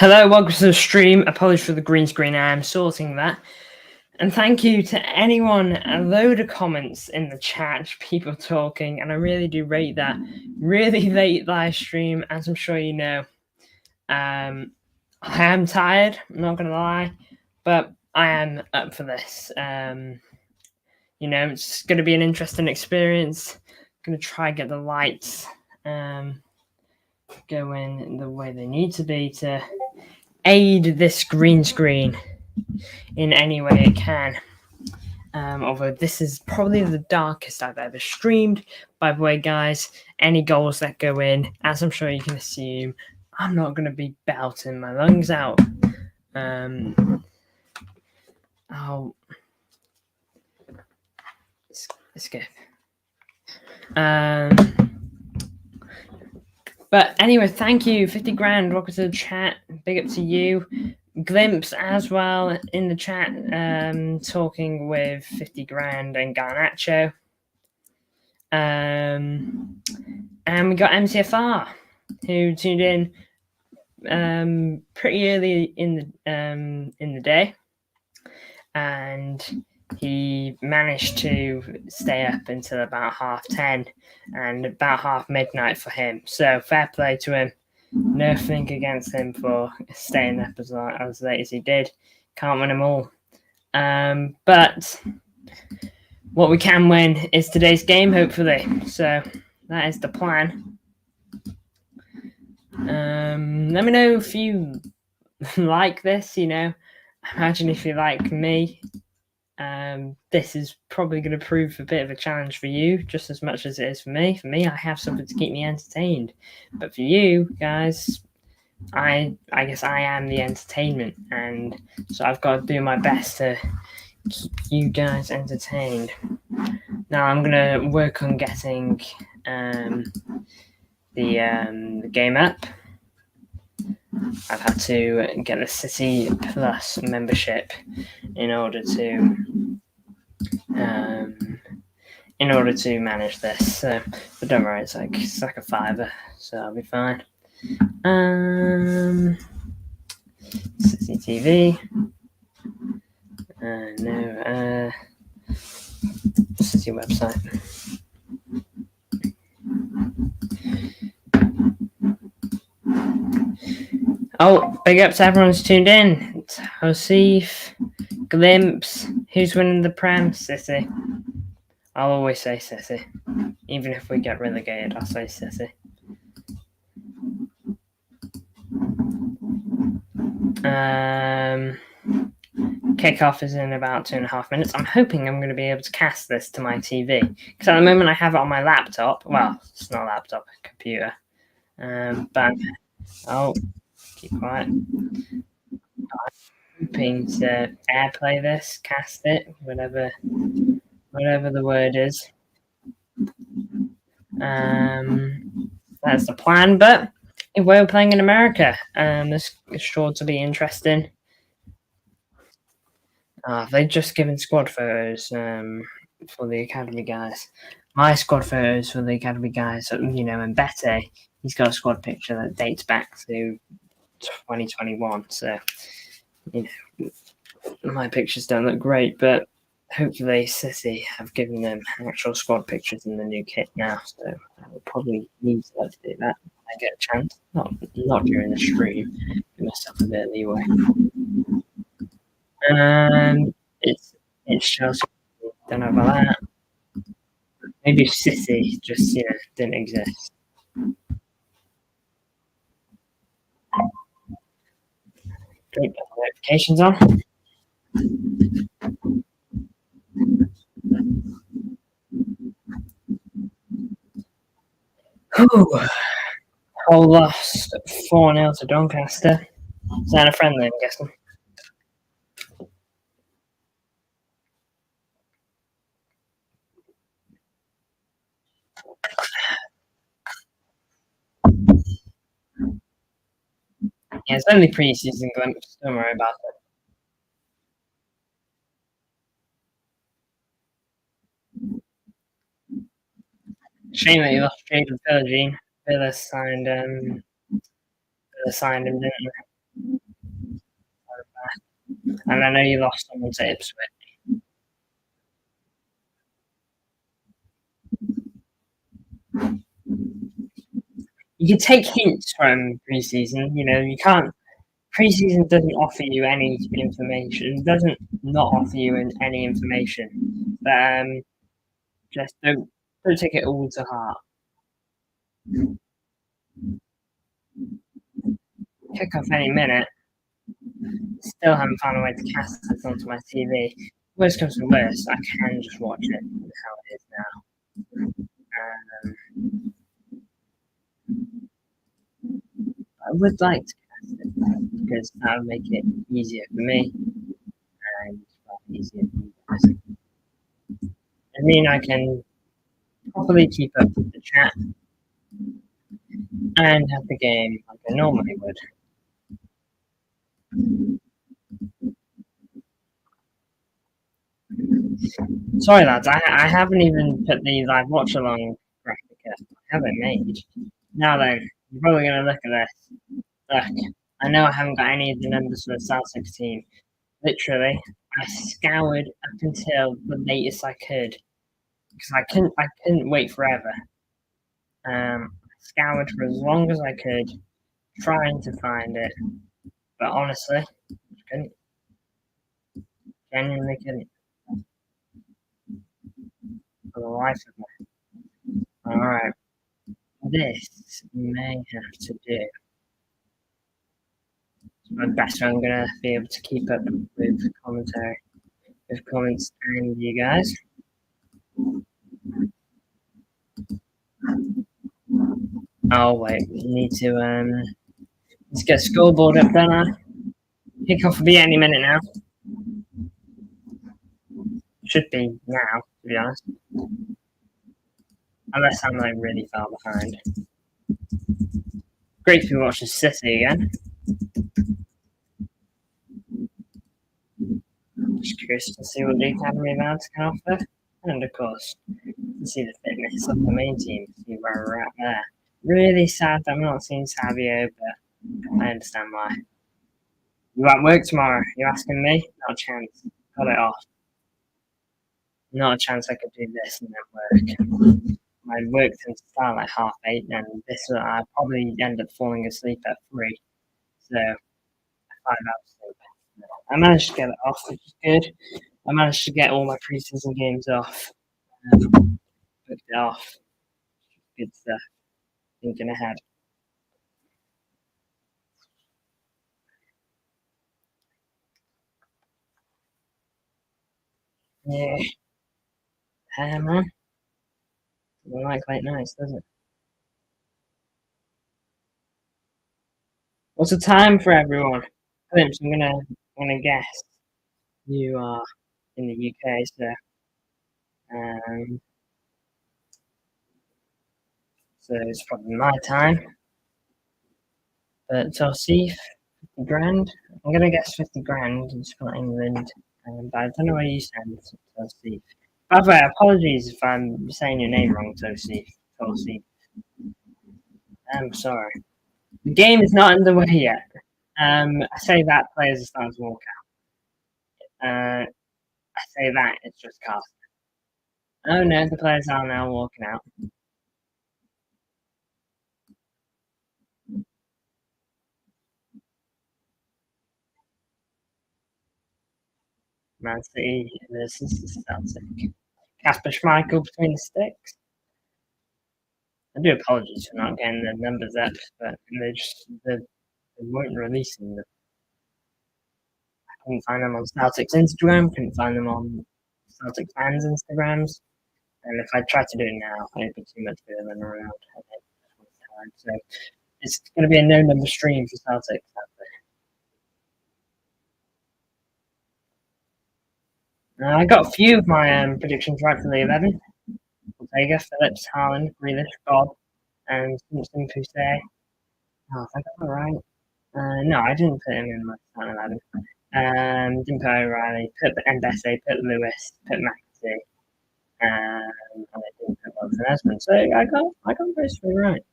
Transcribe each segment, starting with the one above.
Hello, welcome to the stream. Apologies for the green screen, I am sorting that. And thank you to anyone, a load of comments in the chat, people talking, and I really do rate that. Really late live stream, as I'm sure you know. I am tired, I'm not going to lie, but I am up for this. It's going to be an interesting experience. I'm going to try and get the lights going the way they need to be to aid this green screen in any way it can. Although this is probably the darkest I've ever streamed. By the way, guys, any goals that go in, as I'm sure you can assume, I'm not going to be belting my lungs out. I'll skip. But anyway, thank you, 50 grand. Welcome to the chat. Big up to you. Glimpse as well in the chat, talking with 50 grand and Garnacho. And we got MCFR, who tuned in pretty early in the day, and he managed to stay up until about 10:30 and about half midnight for him. So fair play to him. Nothing against him for staying up as late as he did. Can't win them all. But what we can win is today's game, hopefully. So that is the plan. Let me know if you like this, Imagine if you like me. This is probably going to prove a bit of a challenge for you, just as much as it is for me. For me, I have something to keep me entertained. But for you guys, I guess I am the entertainment. And so I've got to do my best to keep you guys entertained. Now I'm going to work on getting the game up. I've had to get the City Plus membership in order to manage this. But don't worry, it's like a $5, so I'll be fine. City TV. No. City website. Oh, big up to everyone who's tuned in. Hosif, Glimpse. Who's winning the Prem? City. I'll always say City. Even if we get relegated, I'll say City. Kickoff is in about 2.5 minutes. I'm hoping I'm going to be able to cast this to my TV. Because at the moment I have it on my laptop. Well, it's not a laptop, a computer. But I'll keep quiet. I'm hoping to airplay this, cast it, whatever the word is. That's the plan. But if we're playing in America, this is sure to be interesting. They've just given squad photos for the academy guys. My squad photos for the academy guys, and Bete, he's got a squad picture that dates back to 2021. So, my pictures don't look great, but hopefully City have given them actual squad pictures in the new kit now. So I will probably need to do that when I get a chance. Not during the stream. Give myself a bit of leeway. It's Chelsea. Don't know about that. Maybe City just didn't exist. Great, notifications on. Hull lost 4-0 to Doncaster. Is that a friendly, I'm guessing? Yeah, it's only pre-season Glimpse. Don't worry about it. Shame that you lost Jaden Philogene. Villa signed him, didn't they? And I know you lost someone to Ipswich. You can take hints from pre-season. You can't. Pre-season doesn't offer you any information. It doesn't not offer you any information. But just don't take it all to heart. Kick off any minute. Still haven't found a way to cast this onto my TV. Worst comes to worst, I can just watch it how it is now. I would like to cast it because that would make it easier for me and easier for you guys. I mean, I can properly keep up with the chat and have the game like I normally would. Sorry, lads, I haven't even put the live watch along graphic up. I haven't made. Now then, you're probably going to look at this. Look, I know I haven't got any of the numbers for the Celtic team. Literally, I scoured up until the latest I could because I couldn't wait forever. I scoured for as long as I could, trying to find it, but honestly, I couldn't. Genuinely couldn't. For the life of me. All right, this may have to do. My best I'm gonna be able to keep up with commentary, with comments and you guys. Oh wait, need to let's get a scoreboard up, don't I? Kickoff will be any minute now. Should be now, to be honest. Unless I'm like really far behind. Great to be watching City again. Just curious to see what the Academy lads can offer. And of course, to see the fitness of the main team, see where we're at there. Really sad that I'm not seeing Savio, but I understand why. You at work tomorrow? You asking me? Not a chance. Cut it off. Not a chance I could do this and then work. My work tends to start like 8:30, and this I probably end up falling asleep at 3. So 5 hours sleep. I managed to get it off, which is good. I managed to get all my preseason games off. Booked it off. Good stuff. Thinking ahead. Yeah. Man. Doesn't like late nights, does it? What's the time for everyone? Glimpse, I'm gonna guess you are in the UK, um, so it's probably my time. But so I'll see 50 grand. I'm gonna guess 50 grand in Scotland, England, but I don't know where you stand, so I'll see. By the way, apologies if I'm saying your name wrong, Tosi. I'm sorry. The game is not underway yet. I say that players are starting to walk out. I say that it's just cast. Oh no, the players are now walking out. Man City versus Celtic. Casper Schmeichel between the sticks. I do apologize for not getting the numbers up, but they weren't releasing them. I couldn't find them on Celtic's Instagram, couldn't find them on Celtic fans' Instagrams. And if I try to do it now, it'd be too much bigger than around. So it's going to be a no number stream for Celtic. I got a few of my predictions right for the 11. Ortega, Phillips, Haaland, Grealish, Bob, and Simpson Pusey. Oh, I got that right. No, I didn't put him in my starting 11. Didn't put O'Reilly, put Mbese, put Lewis, put McAtee, and I didn't put Wilson Esmond. So I got those 3 right.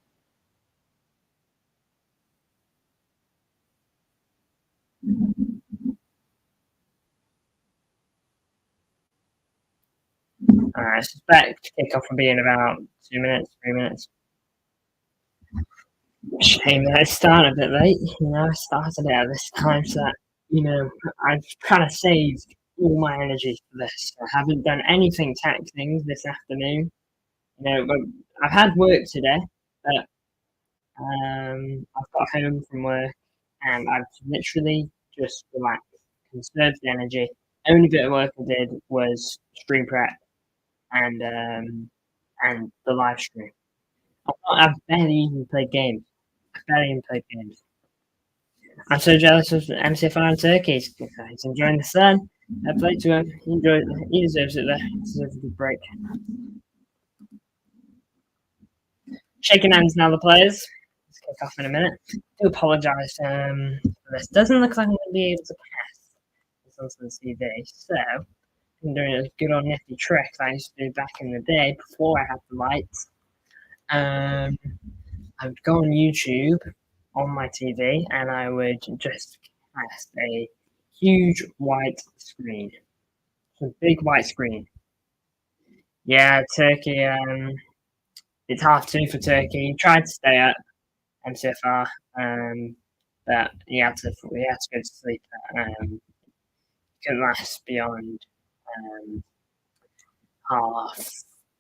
I suspect kickoff will be in about 2 minutes, 3 minutes. Shame that I started a bit late. I started it at this time, so that I've kind of saved all my energy for this. I haven't done anything taxing this afternoon. But I've had work today, but I've got home from work and I've literally just relaxed, conserved the energy. Only bit of work I did was stream prep and the live stream. I've barely even played games. I'm so jealous of MCFR and Turkey. He's enjoying the sun. I played to him. He deserves it there. He deserves a good break. Shaking hands now, the players. Let's kick off in a minute. I do apologise for this. Doesn't look like I'm going to be able to pass this onto the TV. So I'm doing a good old nifty trick that I used to do back in the day before I had the lights. I would go on YouTube on my TV and I would just cast a huge white screen. So a big white screen. Yeah, Turkey. It's 2:30 for Turkey. He tried to stay up MCFR, but we had to go to sleep. Couldn't last beyond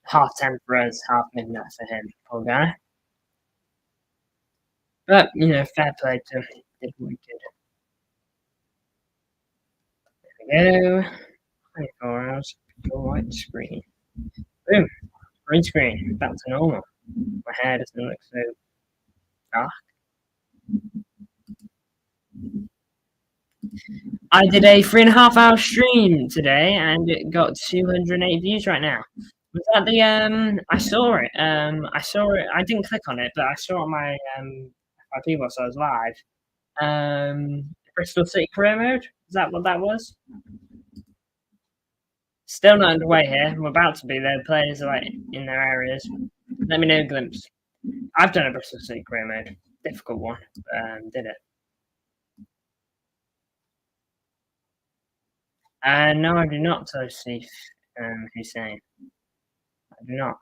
half 10 for us, half midnight for him. Poor guy. But fair play to him. Did what he could. There we go. 24 hours. White screen. Boom. Green screen. Back to normal. My hair doesn't look so dark. I did a 3.5 hour stream today and it got 208 views right now. Was that the I saw it. I didn't click on it, but I saw it on my FYP whilst I was live. Bristol City career mode? Is that what that was? Still not underway here. We're about to be there. The players are like in their areas. Let me know a glimpse. I've done a Bristol City career mode. Difficult one, but did it. No, I do not, Tosif Hussein. I do not.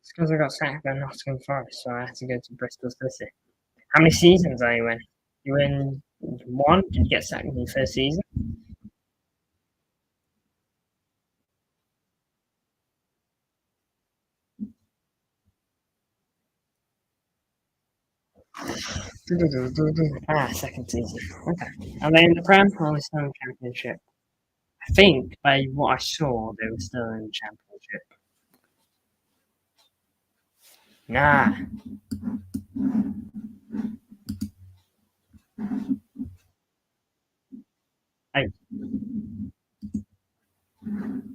It's because I got sacked by Nottingham Forest, so I had to go to Bristol City. How many seasons are you in? You in one? Did you get sacked in your first season? Second season. Okay. Are they in the Prem or are they still in the Championship? I think by what I saw, they were still in the Championship. Nah. Hey.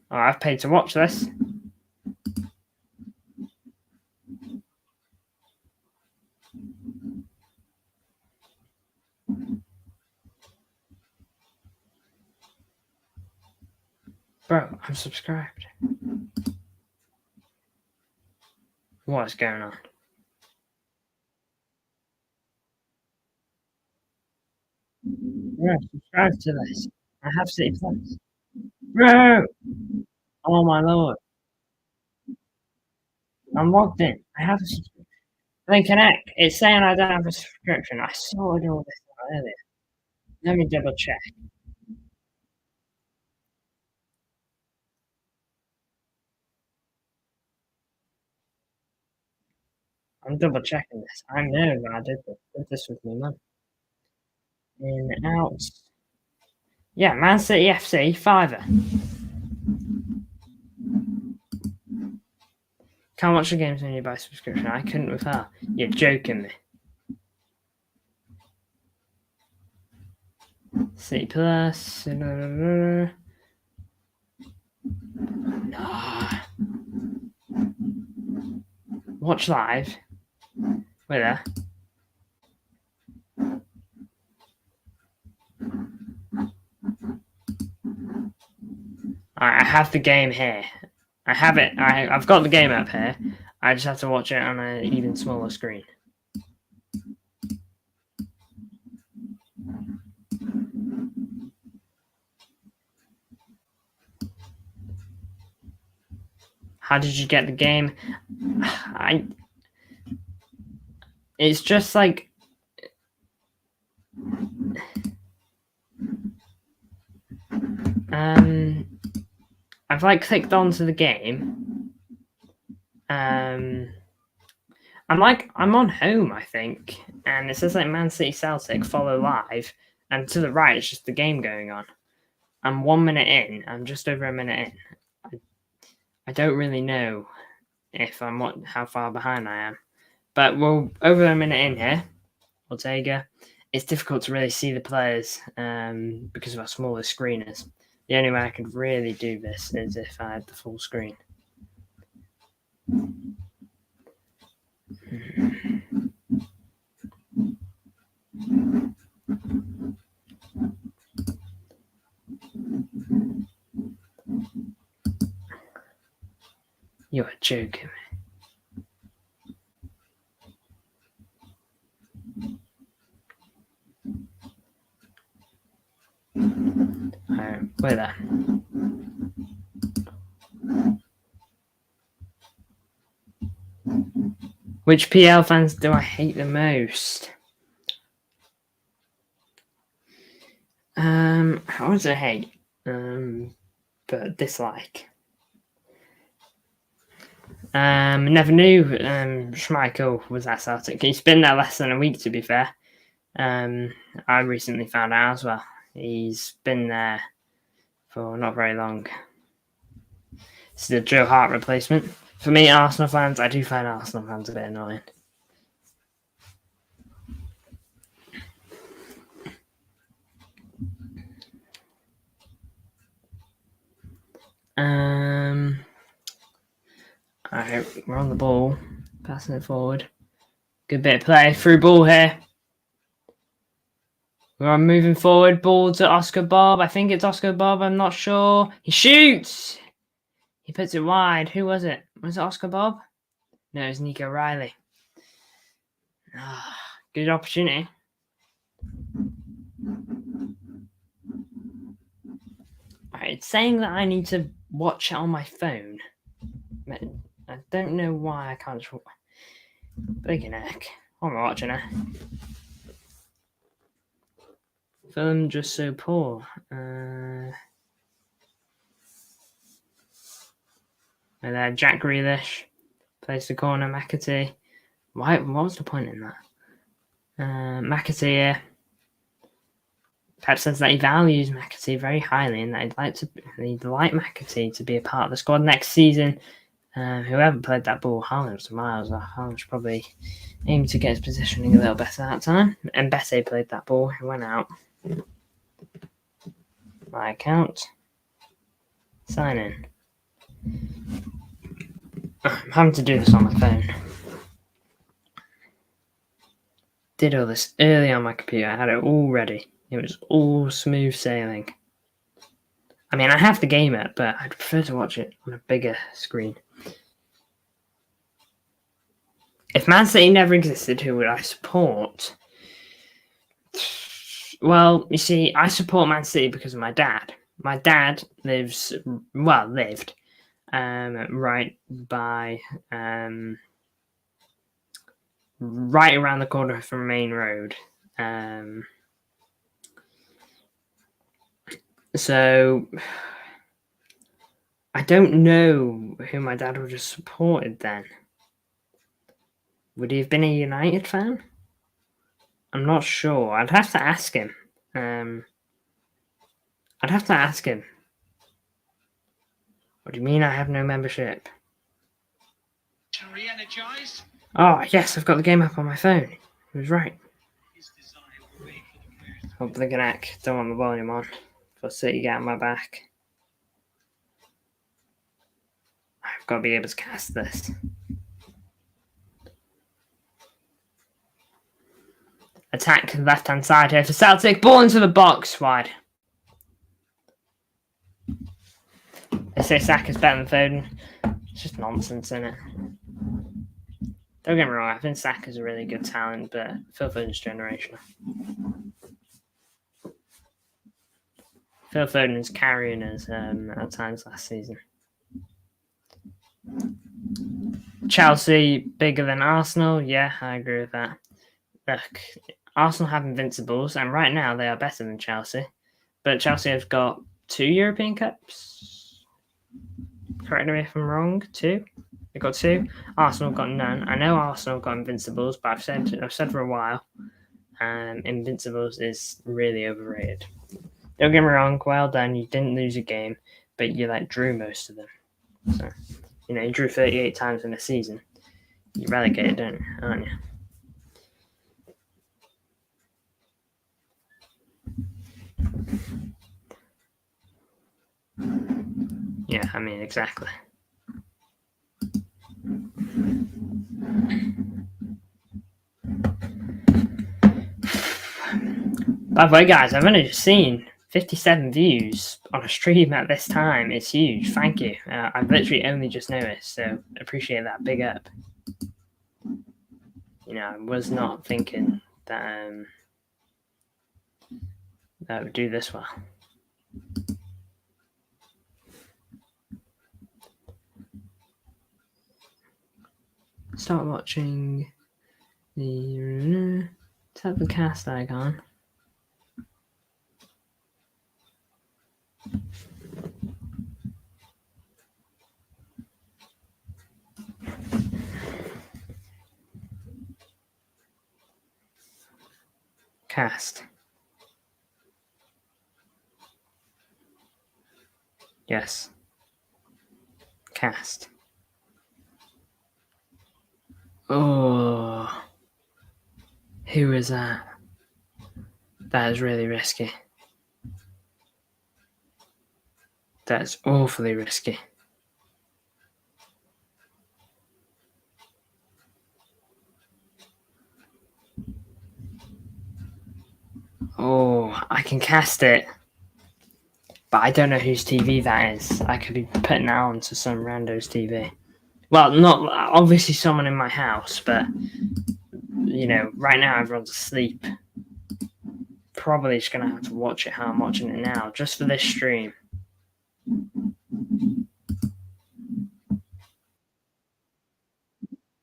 Oh, I've paid to watch this. Bro, I'm subscribed. What's going on? Yeah, subscribe to this. I have City Plus. Bro! Oh my lord. I'm logged in. I have a subscription. Then connect. It's saying I don't have a subscription. I sorted all this out earlier. Let me double check. I'm double checking this. I know that I did this with my mum. In, out. Yeah, Man City FC, fiver. Can't watch the games when you buy subscription. I couldn't with her. You're joking me. City Plus. No. Watch live. Wait there. I have the game here. I have it. I've got the game up here. I just have to watch it on an even smaller screen. How did you get the game? It's just like I've like clicked onto the game. I'm on home, I think, and it says like Man City Celtic follow live, and to the right it's just the game going on. I'm 1 minute in. I'm just over a minute in. I don't really know if how far behind I am, but we're over a minute in here. Ortega. It's difficult to really see the players because of how small the screen is. The only way I could really do this is if I had the full screen. You're joking me. Alright, wait there. Which PL fans do I hate the most? How would I hate? But dislike. Never knew Schmeichel was at Celtic. He's been there less than a week, to be fair. I recently found out as well. He's been there for not very long. It's the Joe Hart replacement. For me, Arsenal fans, I do find Arsenal fans a bit annoying. Alright, we're on the ball. Passing it forward. Good bit of play. Through ball here. We're moving forward. Ball to Oscar Bob. I think it's Oscar Bob. I'm not sure. He shoots! He puts it wide. Who was it? Was it Oscar Bob? No, it was Nico Riley. Good opportunity. Alright, it's saying that I need to watch it on my phone. I don't know why I can't just... Big neck. What am I watching it? Film just so poor. And then Jack Grealish plays the corner. McAtee. Why? What was the point in that? McAtee here. Pep says that he values McAtee very highly and that he'd like McAtee to be a part of the squad next season. Whoever played that ball, Haaland was miles off. Haaland should probably aim to get his positioning a little better that time. And Besse played that ball. He went out. My account. Sign in. I'm having to do this on my phone. Did all this early on my computer. I had it all ready. It was all smooth sailing. I mean, I have the game up, but I'd prefer to watch it on a bigger screen. If Man City never existed, who would I support? Well, you see, I support Man City because of my dad. My dad lived right by, right around the corner from Main Road. So I don't know who my dad would have supported then. Would he have been a United fan? I'm not sure. I'd have to ask him. What do you mean I have no membership? Oh, yes, I've got the game up on my phone. He was right. Oh, blinking heck. Don't want the volume on. For City get on my back. I've got to be able to cast this. Attack left-hand side here for Celtic. Ball into the box. Wide. They say Saka's better than Foden. It's just nonsense, isn't it? Don't get me wrong, I think Saka's a really good talent, but Phil Foden's generational. Phil Foden's carrying us at times last season. Chelsea bigger than Arsenal? Yeah, I agree with that. Look, Arsenal have Invincibles, and right now they are better than Chelsea. But Chelsea have got 2 European Cups. Correct me if I'm wrong. 2. They've got 2. Arsenal got none. I know Arsenal got Invincibles, but I've said for a while, Invincibles is really overrated. Don't get me wrong. Well done. You didn't lose a game, but you drew most of them. So you drew 38 times in a season. You relegated, aren't you? Yeah, I mean, exactly. By the way, guys, I've only just seen 57 views on a stream at this time. It's huge. Thank you. I've literally only just noticed, so appreciate that. Big up. I was not thinking that that would do this well. Start watching the tap the cast icon. Cast. Yes. Cast. Oh. Who is that? That is really risky. That's awfully risky. Oh, I can cast it. But I don't know whose TV that is. I could be putting that onto some rando's TV. Well, not obviously someone in my house, but right now everyone's asleep. Probably just gonna have to watch it how I'm watching it now, just for this stream.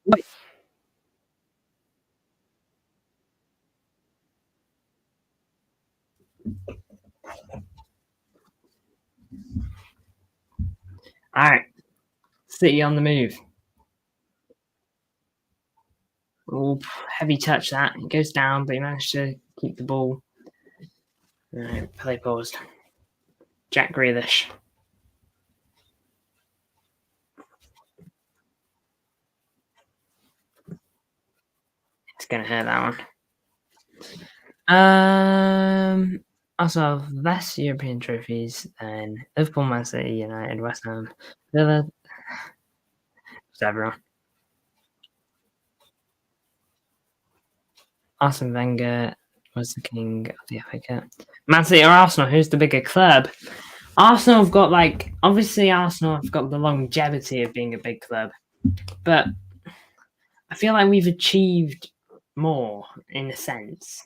Wait. All right, City on the move. Oh, heavy touch that. It goes down, but he managed to keep the ball. All right, play paused. Jack Grealish. It's gonna hurt that one. Also, less European trophies than Liverpool, Man City, United, West Ham, Villa. Everyone. Arsene Wenger was the king of the FA Cup. Man City or Arsenal? Who's the bigger club? Arsenal have got obviously Arsenal have got the longevity of being a big club, but I feel like we've achieved more in a sense.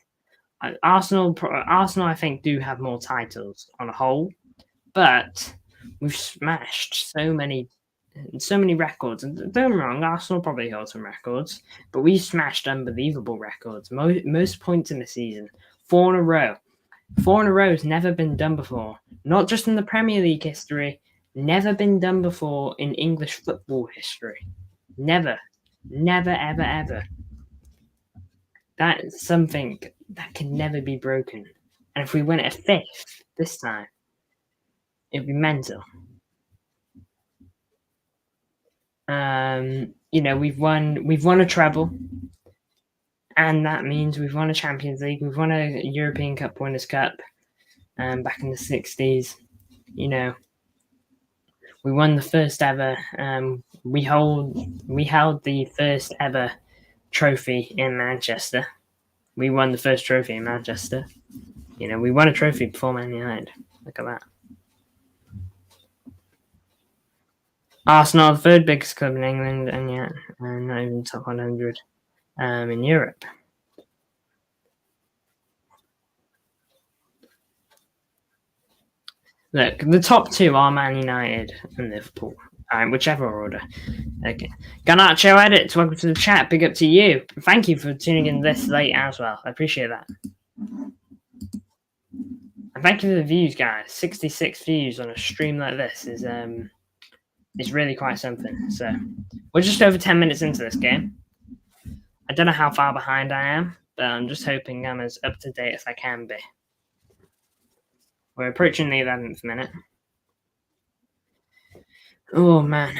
Arsenal, I think, do have more titles on a whole, but we've smashed so many records. And don't get me wrong, Arsenal probably hold some records, but we smashed unbelievable records. Most points in the season, 4 in a row. 4 in a row has never been done before. Not just in the Premier League history, never been done before in English football history. Never, ever, ever. That is something that can never be broken. And if we win a 5th this time, it'd be mental. We've won a treble, and that means we've won a Champions League, we've won a European Cup Winners' Cup, back in the 60s. We won the first ever. We held the first ever trophy in Manchester. We won the first trophy in Manchester. We won a trophy before Man United. Look at that. Arsenal, the third biggest club in England, and yet not even top 100 in Europe. Look, the top two are Man United and Liverpool. Whichever order. Okay. Garnacho Edits, welcome to the chat. Big up to you. Thank you for tuning in this late as well. I appreciate that. And thank you for the views, guys. 66 views on a stream like this is really quite something. So we're just over 10 minutes into this game. I don't know how far behind I am, but I'm just hoping I'm as up to date as I can be. We're approaching the 11th minute. Oh, man.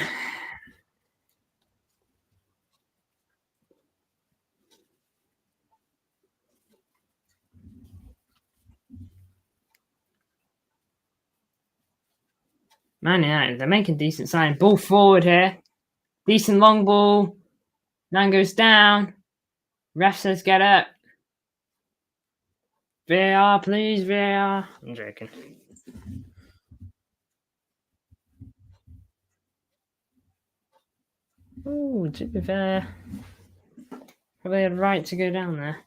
Man United, they're making decent sign. Ball forward here. Decent long ball. Man goes down. Ref says get up. VAR, please, VAR. I'm joking. Ooh, to be fair, probably had right to go down there.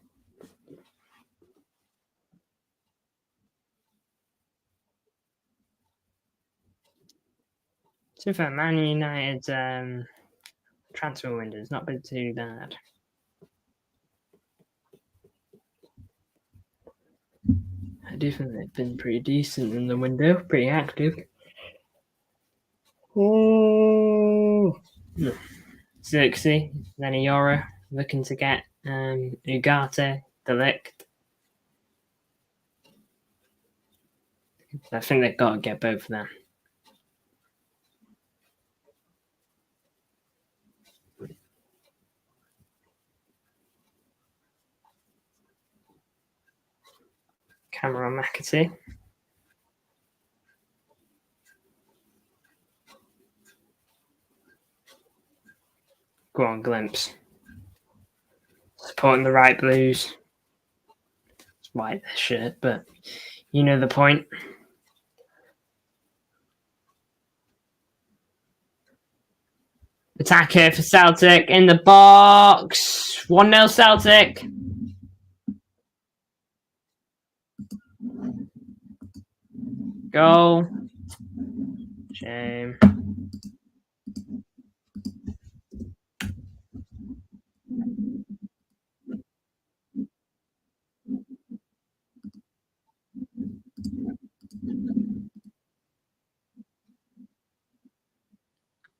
To be fair, Man United's transfer window's not been too bad. I do think they've been pretty decent in the window, pretty active. Oh, Xerxes, then a Euro, looking to get Ugarte, Delict. I think they've got to get both of them. Cameron McAtee. Go on, Glimpse. Supporting the right blues. It's white, this shirt, but you know the point. Attack here for Celtic in the box. 1-0 Celtic. Goal. Shame.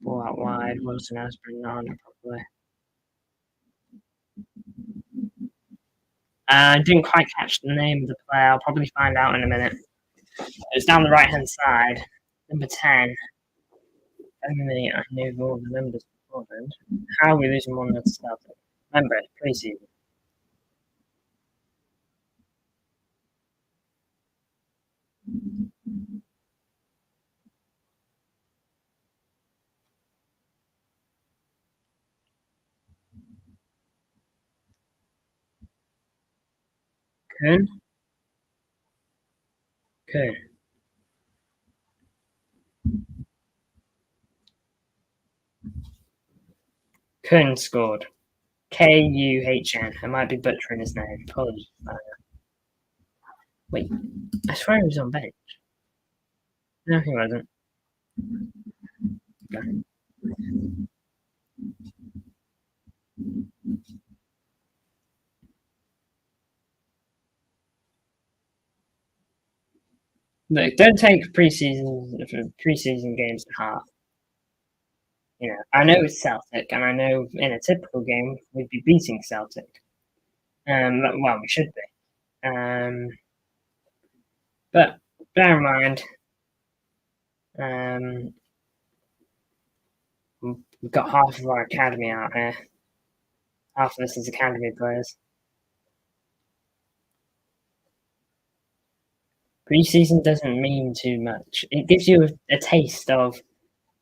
Ball out wide. Wilson has been on probably. I didn't quite catch the name of the player. I'll probably find out in a minute. It's down the right hand side. Number 10. Only I knew all the numbers beforehand. How are we losing 1-0 to Celtic? Remember it, pre-season. Kern? Kern. Kern scored. Kuhn. I might be butchering his name. Apologies. Wait, I swear he was on bench. No, he wasn't. Okay. Look, don't take preseason games to heart. You know, I know it's Celtic, and I know in a typical game we'd be beating Celtic. Well, we should be. But bear in mind, we've got half of our academy out here. Half of this is academy players. Preseason doesn't mean too much. It gives you a taste of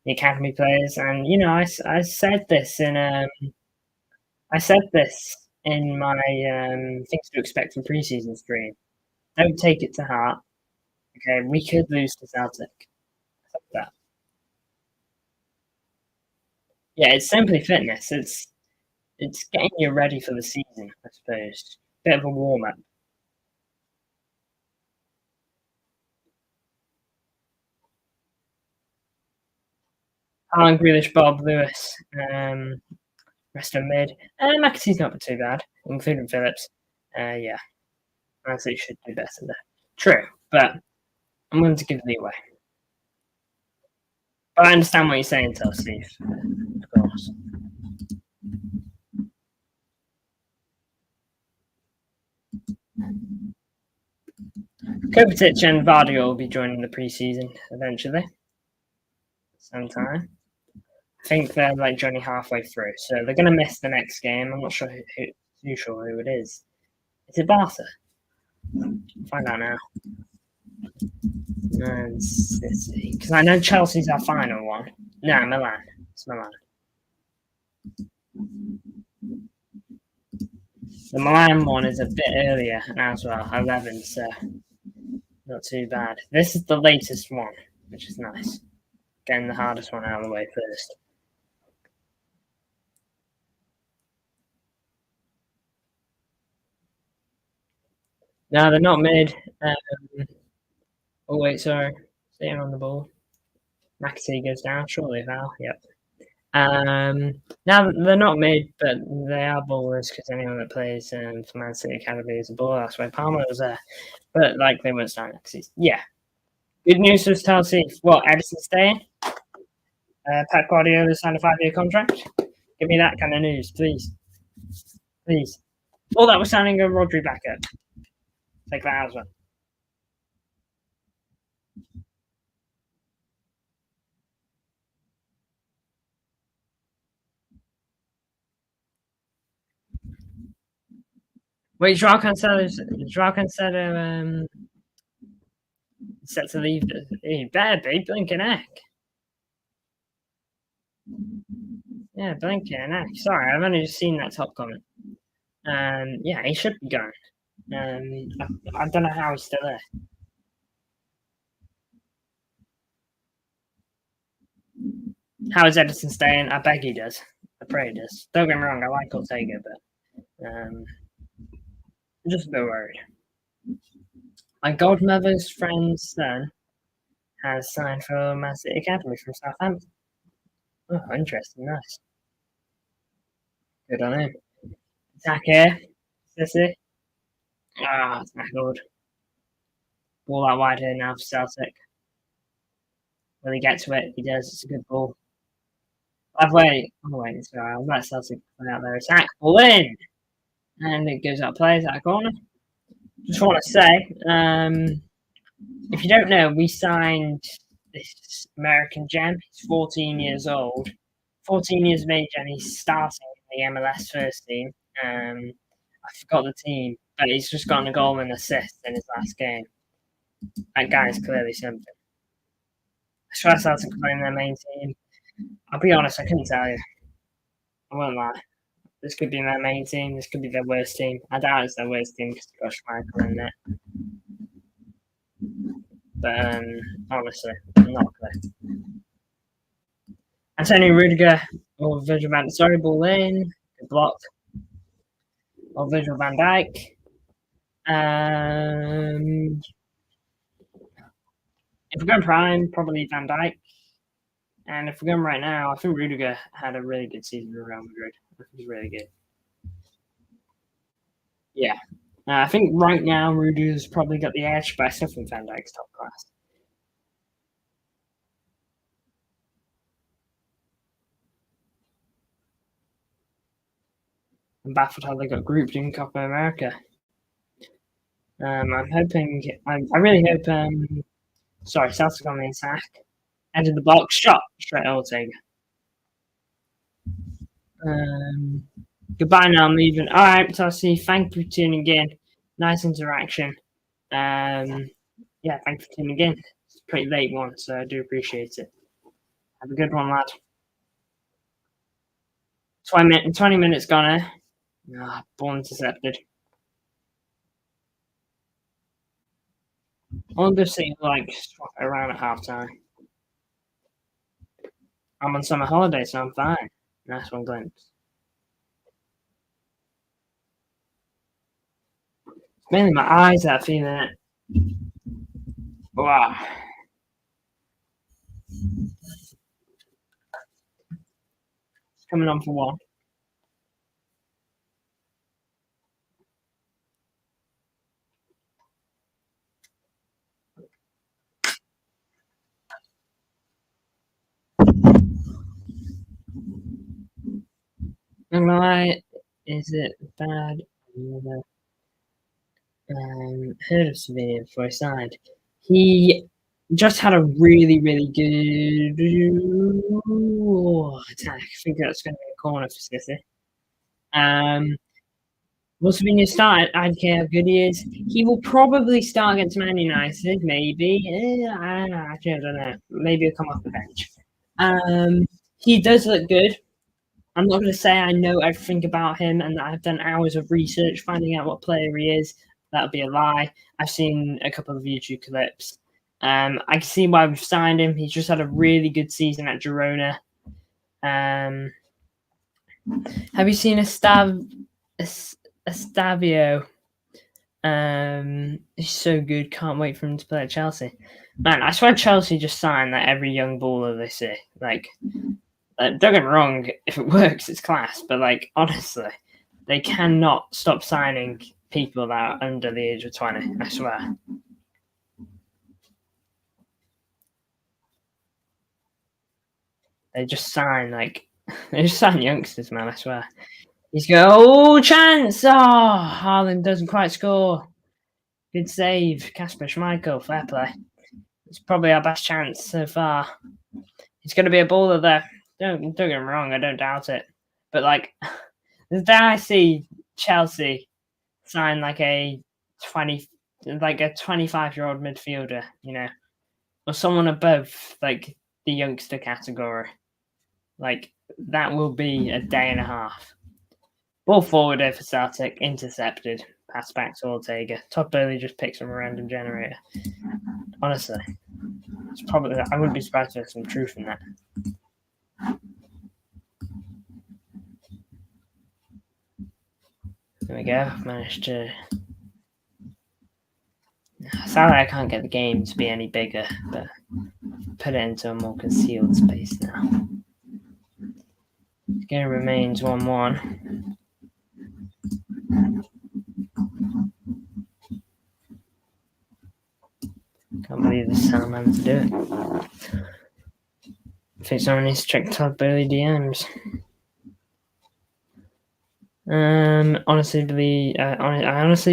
the academy players, and you know, I said this in my things to expect from preseason stream. Don't take it to heart. Okay, we could lose to Celtic. That. Yeah, it's simply fitness. It's getting you ready for the season, I suppose. Bit of a warm up. Alan Grealish, Bob Lewis, rest of mid. McAtee's not too bad, including Phillips. Yeah, I think should do better there. True, but I'm going to give the away. But I understand what you're saying, Tell Steve. Of course. Kovacic and Vardy will be joining the preseason eventually, sometime. I think they're like joining halfway through, so they're going to miss the next game. I'm not sure too sure who it is. Is it Barca? Find out now. And City, because I know Chelsea's our final one. No, Milan. It's Milan. The Milan one is a bit earlier as well, 11, so not too bad. This is the latest one, which is nice. Getting the hardest one out of the way first. No, they're not mid. Oh, wait, sorry. Staying on the ball. McAtee goes down. Surely foul. Yep. Now they're not mid, but they are ballers because anyone that plays for Man City Academy is a baller. That's why Palmer was there. But like they won't start next season. Yeah. Good news for Chelsea. What, Edison's staying? Pep Guardiola signed a 5-year contract. Give me that kind of news, please. Please. Oh, that was signing a Rodri back up. Take that as well. Wait, Joao Cancelo set to leave. He better be blinking heck. Yeah, blinking heck. Sorry, I've only just seen that top comment. Yeah, he should be going. I don't know how he's still there. How is Edison staying? I beg he does. I pray he does. Don't get me wrong, I like Ortega, but I'm just a bit worried. My godmother's friend's son has signed for Man City Academy from Southampton. Oh, interesting. Nice. Good on him. Attack here. Sissy. Ah, it's good. Ball out wide here now for Celtic. When he gets to it, he does. It's a good ball. Wait. Oh, wait. Sorry. I'll let Celtic play out their attack. Ball in. And it goes out plays out of corner. Just want to say, if you don't know, we signed this American gem. He's 14 years old, 14 years of age, and he's starting in the MLS first team. I forgot the team, but he's just gotten a goal and assist in his last game. That guy is clearly something. I swear Celtic playing their main team. I'll be honest, I couldn't tell you. I won't lie. This could be their main team. This could be their worst team. I doubt it's their worst team because they've got Schmeichel in it. But honestly, not clear. Antonio Rudiger or Virgil van sorry, ball in, good block. Or Virgil van Dijk. If we're going prime, probably Van Dijk. And if we're going right now, I think Rudiger had a really good season with Real Madrid. I think he's really good. Yeah. I think right now Rudiger's probably got the edge, but I still think Van Dijk's top class. I'm baffled how they got grouped in Copa America. I'm hoping. I really hope. Sorry, Celtic on the attack. Entered the box, shot straight at Ortega. Goodbye now, I'm leaving. All right, Tossie, thank you for tuning in. Nice interaction. Yeah, thank you for tuning in. It's a pretty late one, so I do appreciate it. Have a good one, lad. 20 minutes gone, eh? Ball intercepted. I wonder if they like swap it around at half time. I'm on summer holiday, so I'm fine. Nice one, glimpse. It's mainly my eyes that are feeling it. Wow. It's coming on for one. Am I? Is it bad? Heard of Slovenia before he signed. He just had a really, really good attack. I think that's going to be a corner for City. Will Slovenia start? I don't care how good he is. He will probably start against Man United, maybe. I don't know. Maybe he'll come off the bench. He does look good. I'm not going to say I know everything about him and that I've done hours of research finding out what player he is. That would be a lie. I've seen a couple of YouTube clips. I can see why we've signed him. He's just had a really good season at Girona. Have you seen Estavio? He's so good. Can't wait for him to play at Chelsea. Man, I swear Chelsea just signed like every young baller they see. Like, don't get me wrong, if it works, it's class. But like, honestly, they cannot stop signing people that are under the age of 20. I swear. They just sign youngsters, man. I swear. He's going, oh, chance! Oh, Haaland doesn't quite score. Good save, Kasper Schmeichel. Fair play. It's probably our best chance so far. He's going to be a baller there. Don't get me wrong. I don't doubt it. But like, then I see Chelsea sign like a 25-year-old midfielder, you know, or someone above like the youngster category. Like that will be a day and a half. Ball forward there for Celtic, intercepted, pass back to Ortega. Todd Boehly just picks from a random generator. Honestly, it's probably I wouldn't be surprised if there's some truth in that. There we go. Managed to. Sadly, I can't get the game to be any bigger, but put it into a more concealed space now. The game remains 1-1. Can't believe the sound man to do it. I think someone needs to check Todd Boehly DMs. I honestly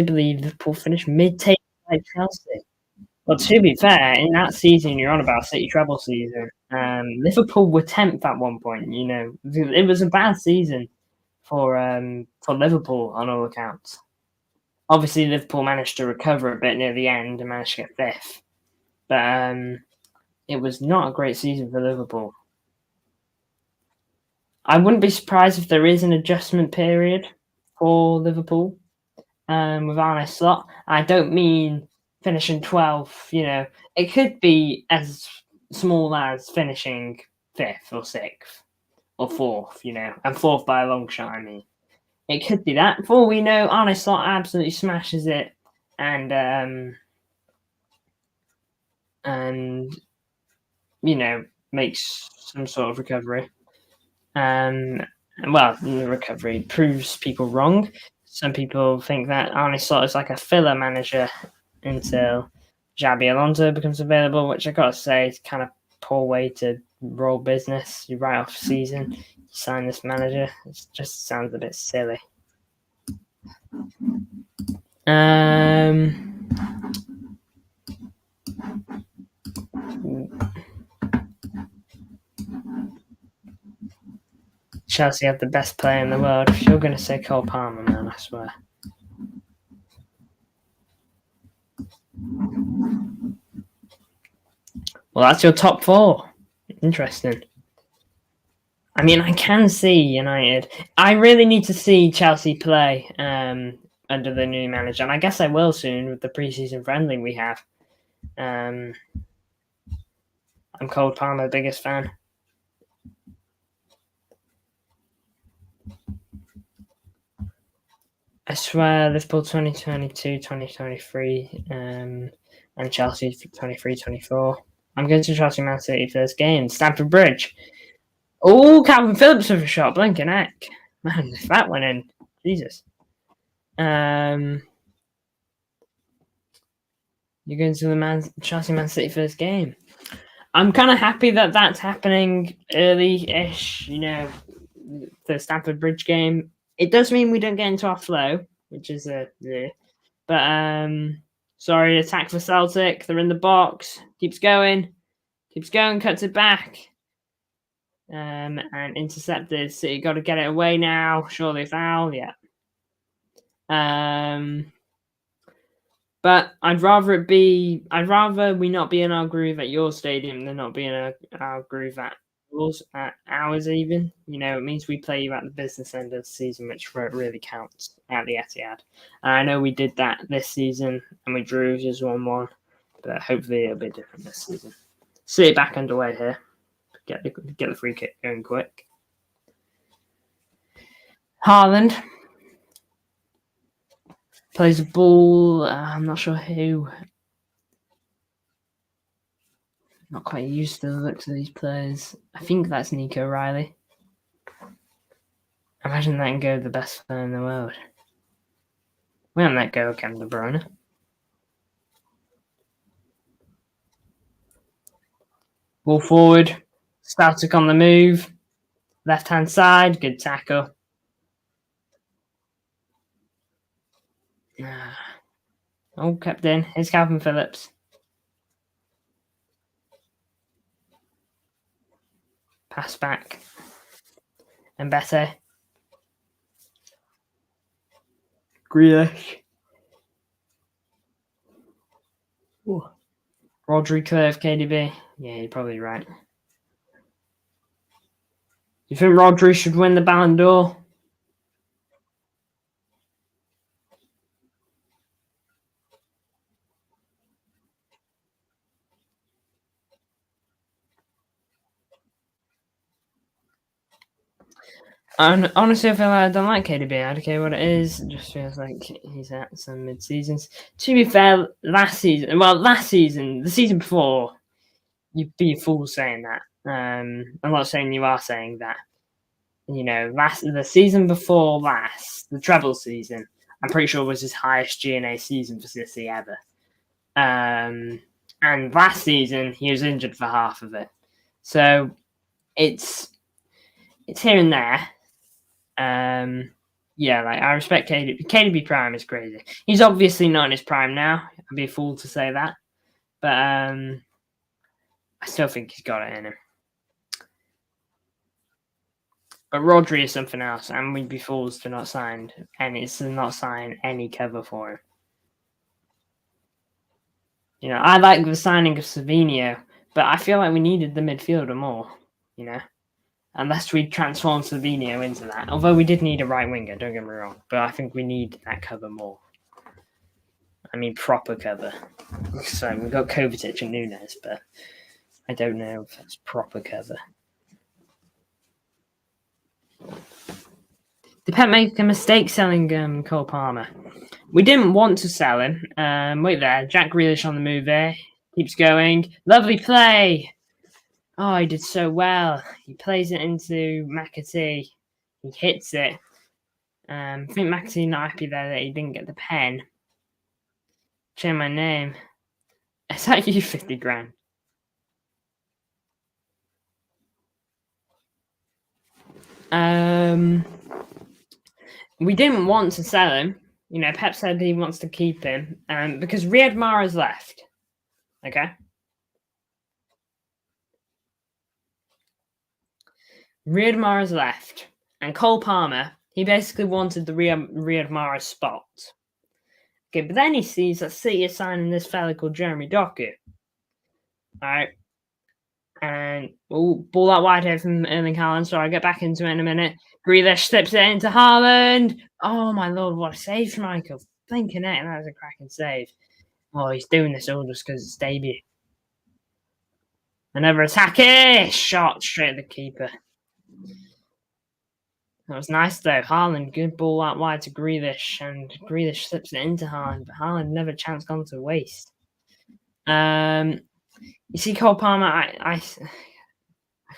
believe Liverpool finished mid-table by Chelsea. Well, to be fair, in that season you're on about City treble season, Liverpool were 10th at one point. You know, it was a bad season for Liverpool on all accounts. Obviously, Liverpool managed to recover a bit near the end and managed to get fifth, but it was not a great season for Liverpool. I wouldn't be surprised if there is an adjustment period for Liverpool with Arne Slot. I don't mean finishing 12th, you know. It could be as small as finishing 5th or 6th or 4th, you know, and 4th by a long shot, I mean. It could be that. For all we know, Arne Slot absolutely smashes it and you know, makes some sort of recovery. Well, the recovery proves people wrong. Some people think that Arne Slot is like a filler manager until Xabi Alonso becomes available, which I gotta say is kind of poor way to roll business. You write off season, you sign this manager. It just sounds a bit silly. Chelsea have the best player in the world. If you're going to say Cole Palmer, man, I swear. Well, that's your top 4. Interesting. I mean, I can see United. I really need to see Chelsea play under the new manager, and I guess I will soon with the preseason friendly we have. I'm Cole Palmer, biggest fan. I swear, Liverpool 2022, 2023, and Chelsea 23, 24. I'm going to Chelsea Man City first game, Stamford Bridge. Oh, Calvin Phillips with a shot, blinking heck. Man, if that went in, Jesus. You're going to the Chelsea Man City first game. I'm kind of happy that that's happening early-ish, the Stamford Bridge game. It does mean we don't get into our flow, which is but sorry, attack for Celtic. They're in the box. Keeps going, cuts it back. And intercepted. City got to get it away now. Surely foul, yeah. But I'd rather we not be in our groove at your stadium than not be in our groove at yours, at ours even. It means we play you at the business end of the season, which really counts at the Etihad. And I know we did that this season and we drew just 1-1, but hopefully it'll be different this season. City back underway here. Get the free kick going quick. Haaland plays the ball. I'm not sure who. Not quite used to the looks of these players. I think that's Nico Riley. Imagine letting go of the best player in the world. We haven't let go of Kevin De Bruyne. Ball forward. Celtic on the move. Left hand side. Good tackle. Oh, kept in. Here's Calvin Phillips. Pass back. And better. Grealish. Ooh. Rodri curve KDB. Yeah, you're probably right. You think Rodri should win the Ballon d'Or? Honestly, I feel like I don't like KDB. I don't care what it is. It just feels like he's at some mid-seasons. To be fair, the season before, you'd be a fool saying that. I'm not saying you are saying that. The season before last, the treble season, I'm pretty sure was his highest GNA season for City ever. And last season, he was injured for half of it. So it's here and there. I respect KDB. KDB Prime is crazy. He's obviously not in his prime now. I'd be a fool to say that. But I still think he's got it in him. But Rodri is something else, and we'd be fools to not sign any cover for him. I like the signing of Savinho, but I feel like we needed the midfielder more, unless we transform Savinho into that. Although we did need a right winger, don't get me wrong, but I think we need that cover more. I mean, proper cover. So we've got Kovacic and Nunes, but I don't know if that's proper cover. Did Pep make a mistake selling Cole Palmer? We didn't want to sell him. Wait there. Jack Grealish on the move there. Keeps going. Lovely play. Oh, he did so well. He plays it into McAtee. He hits it. I think McAtee not happy there that he didn't get the pen. Change my name. Is that you, 50 grand? We didn't want to sell him. Pep said he wants to keep him because Riyad Mahrez left. Okay. Riyad Mahrez left. And Cole Palmer, he basically wanted the Riyad Mahrez spot. Okay, but then he sees that City is signing this fella called Jeremy Doku. Alright. And ball out wide here from Erling Haaland. So I'll get back into it in a minute. Grealish slips it into Haaland. Oh my lord, what a save from Michael. Thinking it, that was a cracking save. Oh, he's doing this all just because it's debut. Another attack shot straight at the keeper. That was nice though. Haaland, good ball out wide to Grealish, and Grealish slips it into Haaland, but Haaland never chance gone to waste. You see, Cole Palmer, I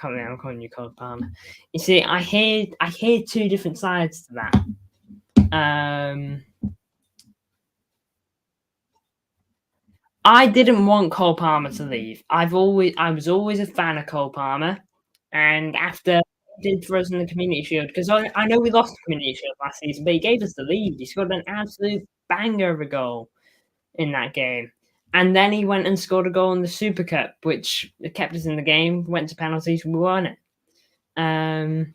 can't believe I'm calling you Cole Palmer. You see, I hear two different sides to that. I didn't want Cole Palmer to leave. I was always a fan of Cole Palmer, and after he did for us in the Community Shield, because I know we lost the Community Shield last season, but he gave us the lead. He scored an absolute banger of a goal in that game. And then he went and scored a goal in the Super Cup, which kept us in the game, went to penalties, we won it. I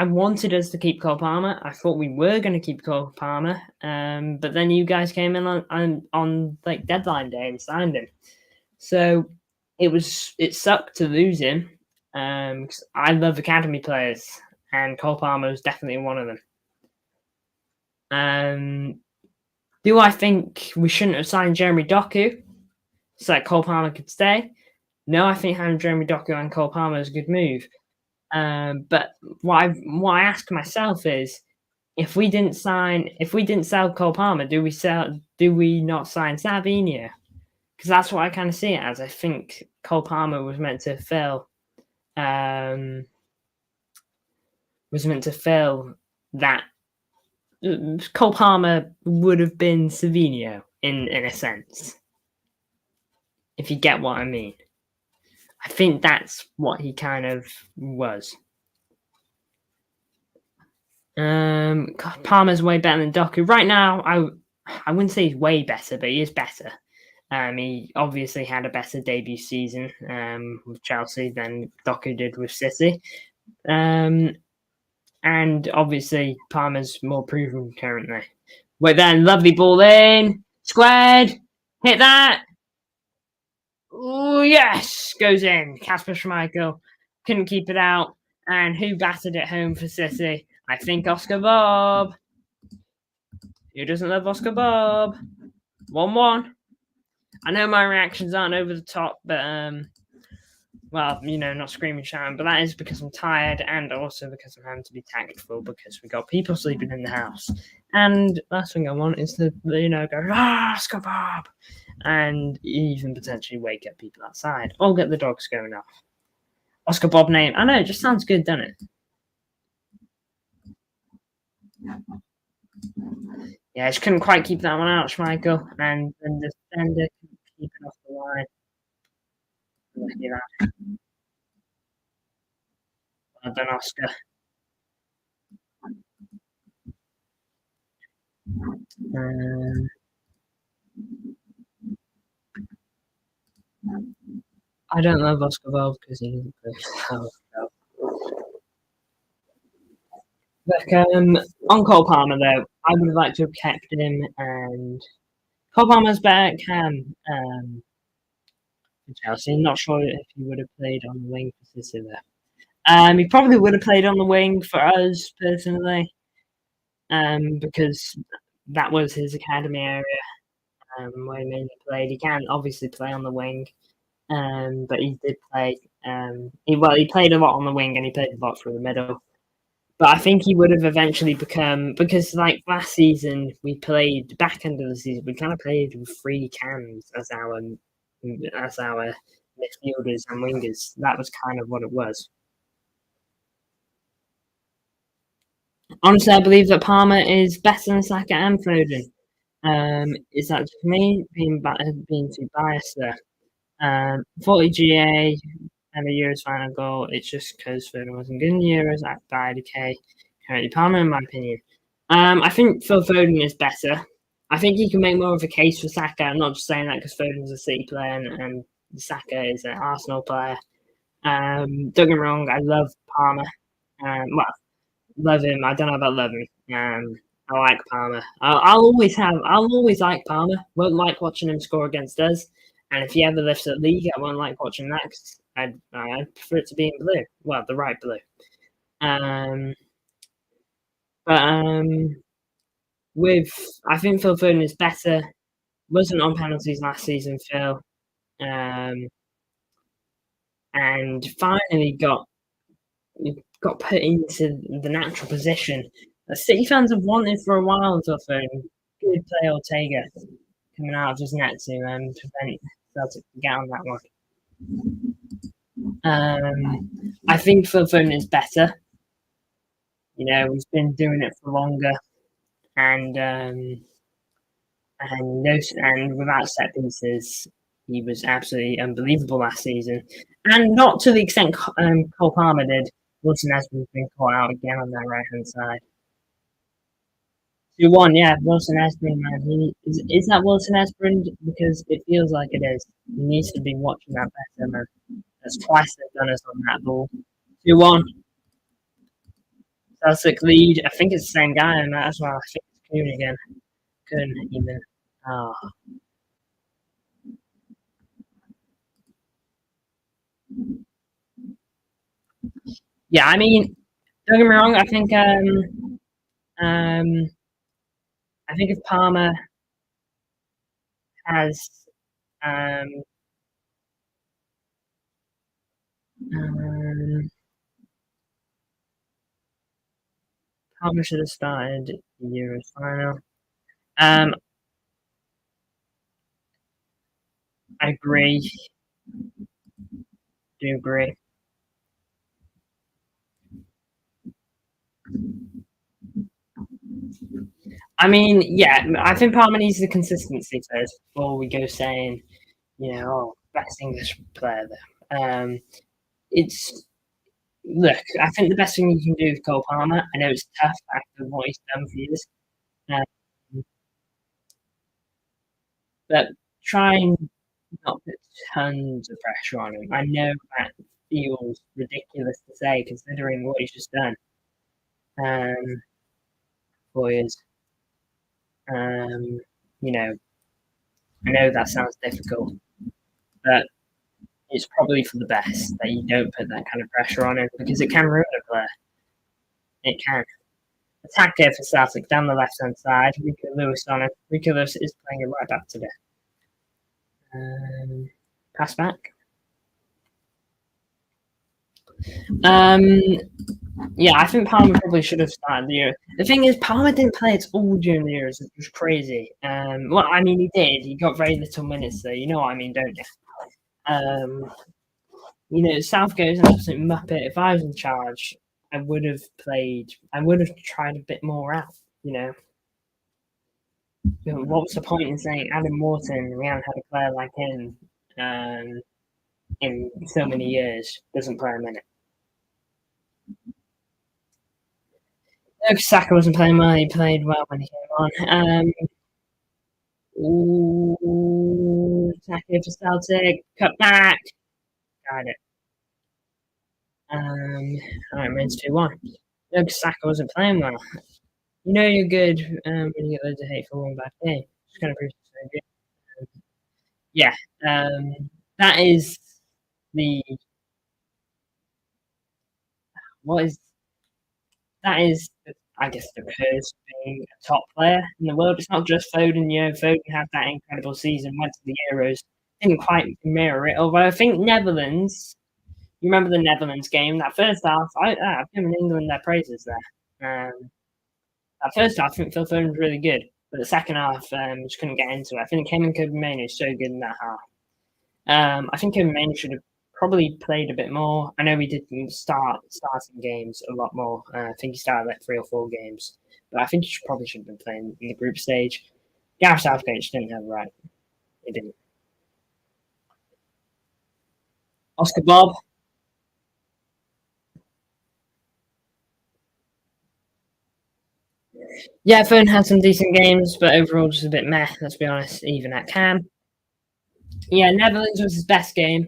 wanted us to keep Cole Palmer. I thought we were going to keep Cole Palmer, but then you guys came in on like deadline day and signed him. So it sucked to lose him. Cause I love academy players, and Cole Palmer was definitely one of them. Do I think we shouldn't have signed Jeremy Doku so that Cole Palmer could stay? No, I think having Jeremy Doku and Cole Palmer is a good move. But what I ask myself is, if we didn't sell Cole Palmer, do we not sign Savinho? Because that's what I kind of see it as. I think Cole Palmer was meant to fill that. Cole Palmer would have been Savinho in a sense, if you get what I mean. I think that's what he kind of was. Palmer's way better than Doku right now. I wouldn't say he's way better, but he is better. He obviously had a better debut season with Chelsea than Doku did with City. And obviously Palmer's more proven currently. Wait, then lovely ball in, squared, hit that. Oh yes, goes in. Kasper Schmeichel couldn't keep it out, and who battered it home for City? I think Oscar Bob. Who doesn't love Oscar Bob? 1-1. I know my reactions aren't over the top, but not screaming, shouting, but that is because I'm tired, and also because I'm having to be tactful because we got people sleeping in the house. And last thing I want is to, go, Oscar Bob, and even potentially wake up people outside, or get the dogs going off. Oscar Bob name, I know, it just sounds good, doesn't it? Yeah, I just couldn't quite keep that one out, Schmeichel, and then the defender couldn't keep it off the line. Lucky that. Well done, Oscar. I don't love Oscar Bob because he doesn't play. Look, on Cole Palmer though, I would have liked to have kept him, and Cole Palmer's better at Cam for Chelsea. Not sure if he would have played on the wing for City there. He probably would have played on the wing for us personally, because that was his academy area where he mainly played. He can obviously play on the wing, but he did play. He played a lot on the wing, and he played a lot through the middle. But I think he would have eventually become, because like last season we played back end of the season, we kind of played with 3 cams as our midfielders and wingers. That was kind of what it was. Honestly, I believe that Palmer is better than Saka and Foden. Is that just me being too biased there? 40 GA and the Euros final goal. It's just because Foden wasn't good in the Euros by decay. Currently, Palmer, in my opinion. I think Phil Foden is better. I think you can make more of a case for Saka. I'm not just saying that because Foden's a City player and Saka is an Arsenal player. Don't get me wrong, I love Palmer. Love him. I don't know about love him. I like Palmer. I'll always like Palmer. Won't like watching him score against us. And if he ever lifts the league, I won't like watching that because I prefer it to be in blue. Well, the right blue. I think Phil Foden is better. Wasn't on penalties last season, Phil. And finally got got put into the natural position that City fans have wanted for a while until Phil good play Ortega coming out of his net to prevent Celtic to get on that one. I think Phil Foden is better. He's been doing it for longer, and without set pieces, he was absolutely unbelievable last season, and not to the extent Cole Palmer did. Wilson has been caught out again on that right hand side. 2-1, yeah. Wilson Esbrin, man. Is that Wilson Esbrin? Because it feels like it is. He needs to be watching that better, man. That's twice they've done us on that ball. 2-1. Celtic lead. I think it's the same guy on that as well. I think it's Kuhn again. Couldn't even. Oh. Yeah, I mean, don't get me wrong. I think if Palmer has Palmer should have started the Euros final. I agree. Do agree. I mean, yeah, I think Palmer needs the consistency first before we go saying, best English player there. Look, I think the best thing you can do with Cole Palmer, I know it's tough after what he's done for years, but try and not put tons of pressure on him. I know that feels ridiculous to say considering what he's just done. 4 years. I know that sounds difficult, but it's probably for the best that you don't put that kind of pressure on him because it can ruin a player. It can. Attack here for Celtic down the left hand side. Rico Lewis on it. Rico Lewis is playing it right back today. Pass back. Yeah, I think Palmer probably should have started the Euros. The thing is, Palmer didn't play at all during the Euros, which was crazy. Well, I mean, he did. He got very little minutes, though. You know what I mean, don't you? Southgate is an absolute muppet. If I was in charge, I would have tried a bit more out, what was the point in saying Adam Morton, we haven't had a player like him in so many years, doesn't play a minute. Saka wasn't playing well, he played well when he came on. Attack here for Celtic, cut back. Got it. Alright, remains 2-1. Saka wasn't playing well. You're good when you get loads of hate for one bad game. Just kind of proves so good. Yeah, that is the I guess the curse of being a top player in the world. It's not just Foden. Foden had that incredible season, went to the Euros, didn't quite mirror it. Although I think Netherlands, you remember the Netherlands game, that first half, I've given England their praises there. That first half, I think Phil Foden was really good, but the second half, just couldn't get into it. I think Kevin Kobe is so good in that half. I think Kobe should have probably played a bit more. I know he didn't starting games a lot more. I think he started like 3 or 4 games, but I think he probably should have been playing in the group stage. Gareth Southgate just didn't have it right. He didn't. Oscar Bob. Yeah, Foden had some decent games, but overall just a bit meh, let's be honest, even at Cam. Yeah, Netherlands was his best game.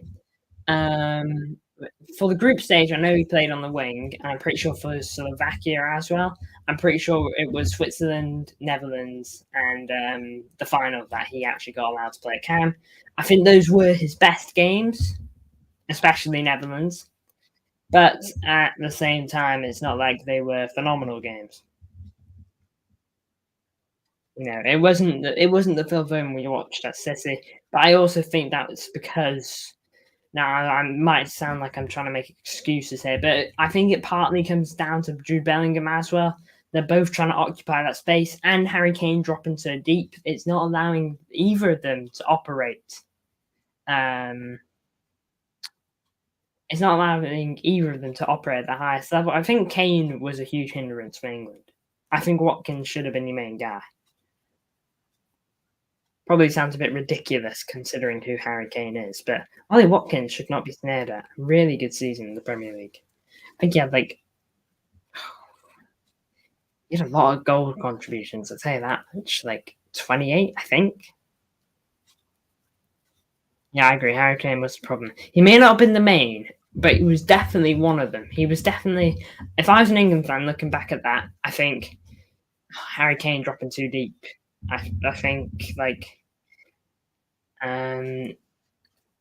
For the group stage, I know he played on the wing, and I'm pretty sure for Slovakia as well. I'm pretty sure it was Switzerland, Netherlands, and the final that he actually got allowed to play at Cam. I think those were his best games, especially Netherlands. But at the same time, it's not like they were phenomenal games. It wasn't the Phil Foden we watched at City, but I also think that was because Now, I might sound like I'm trying to make excuses here, but I think it partly comes down to Jude Bellingham as well. They're both trying to occupy that space, and Harry Kane dropping so deep. It's not allowing either of them to operate. Um, it's not allowing either of them to operate at the highest level. I think Kane was a huge hindrance for England. I think Watkins should have been your main guy. Probably sounds a bit ridiculous considering who Harry Kane is, but Ollie Watkins should not be snared at. Really good season in the Premier League. I think he had he had a lot of goal contributions, I'd say that much. 28, I think. Yeah, I agree. Harry Kane was the problem. He may not have been the main, but he was definitely one of them. He was definitely, if I was an England fan looking back at that, I think Harry Kane dropping too deep. I think,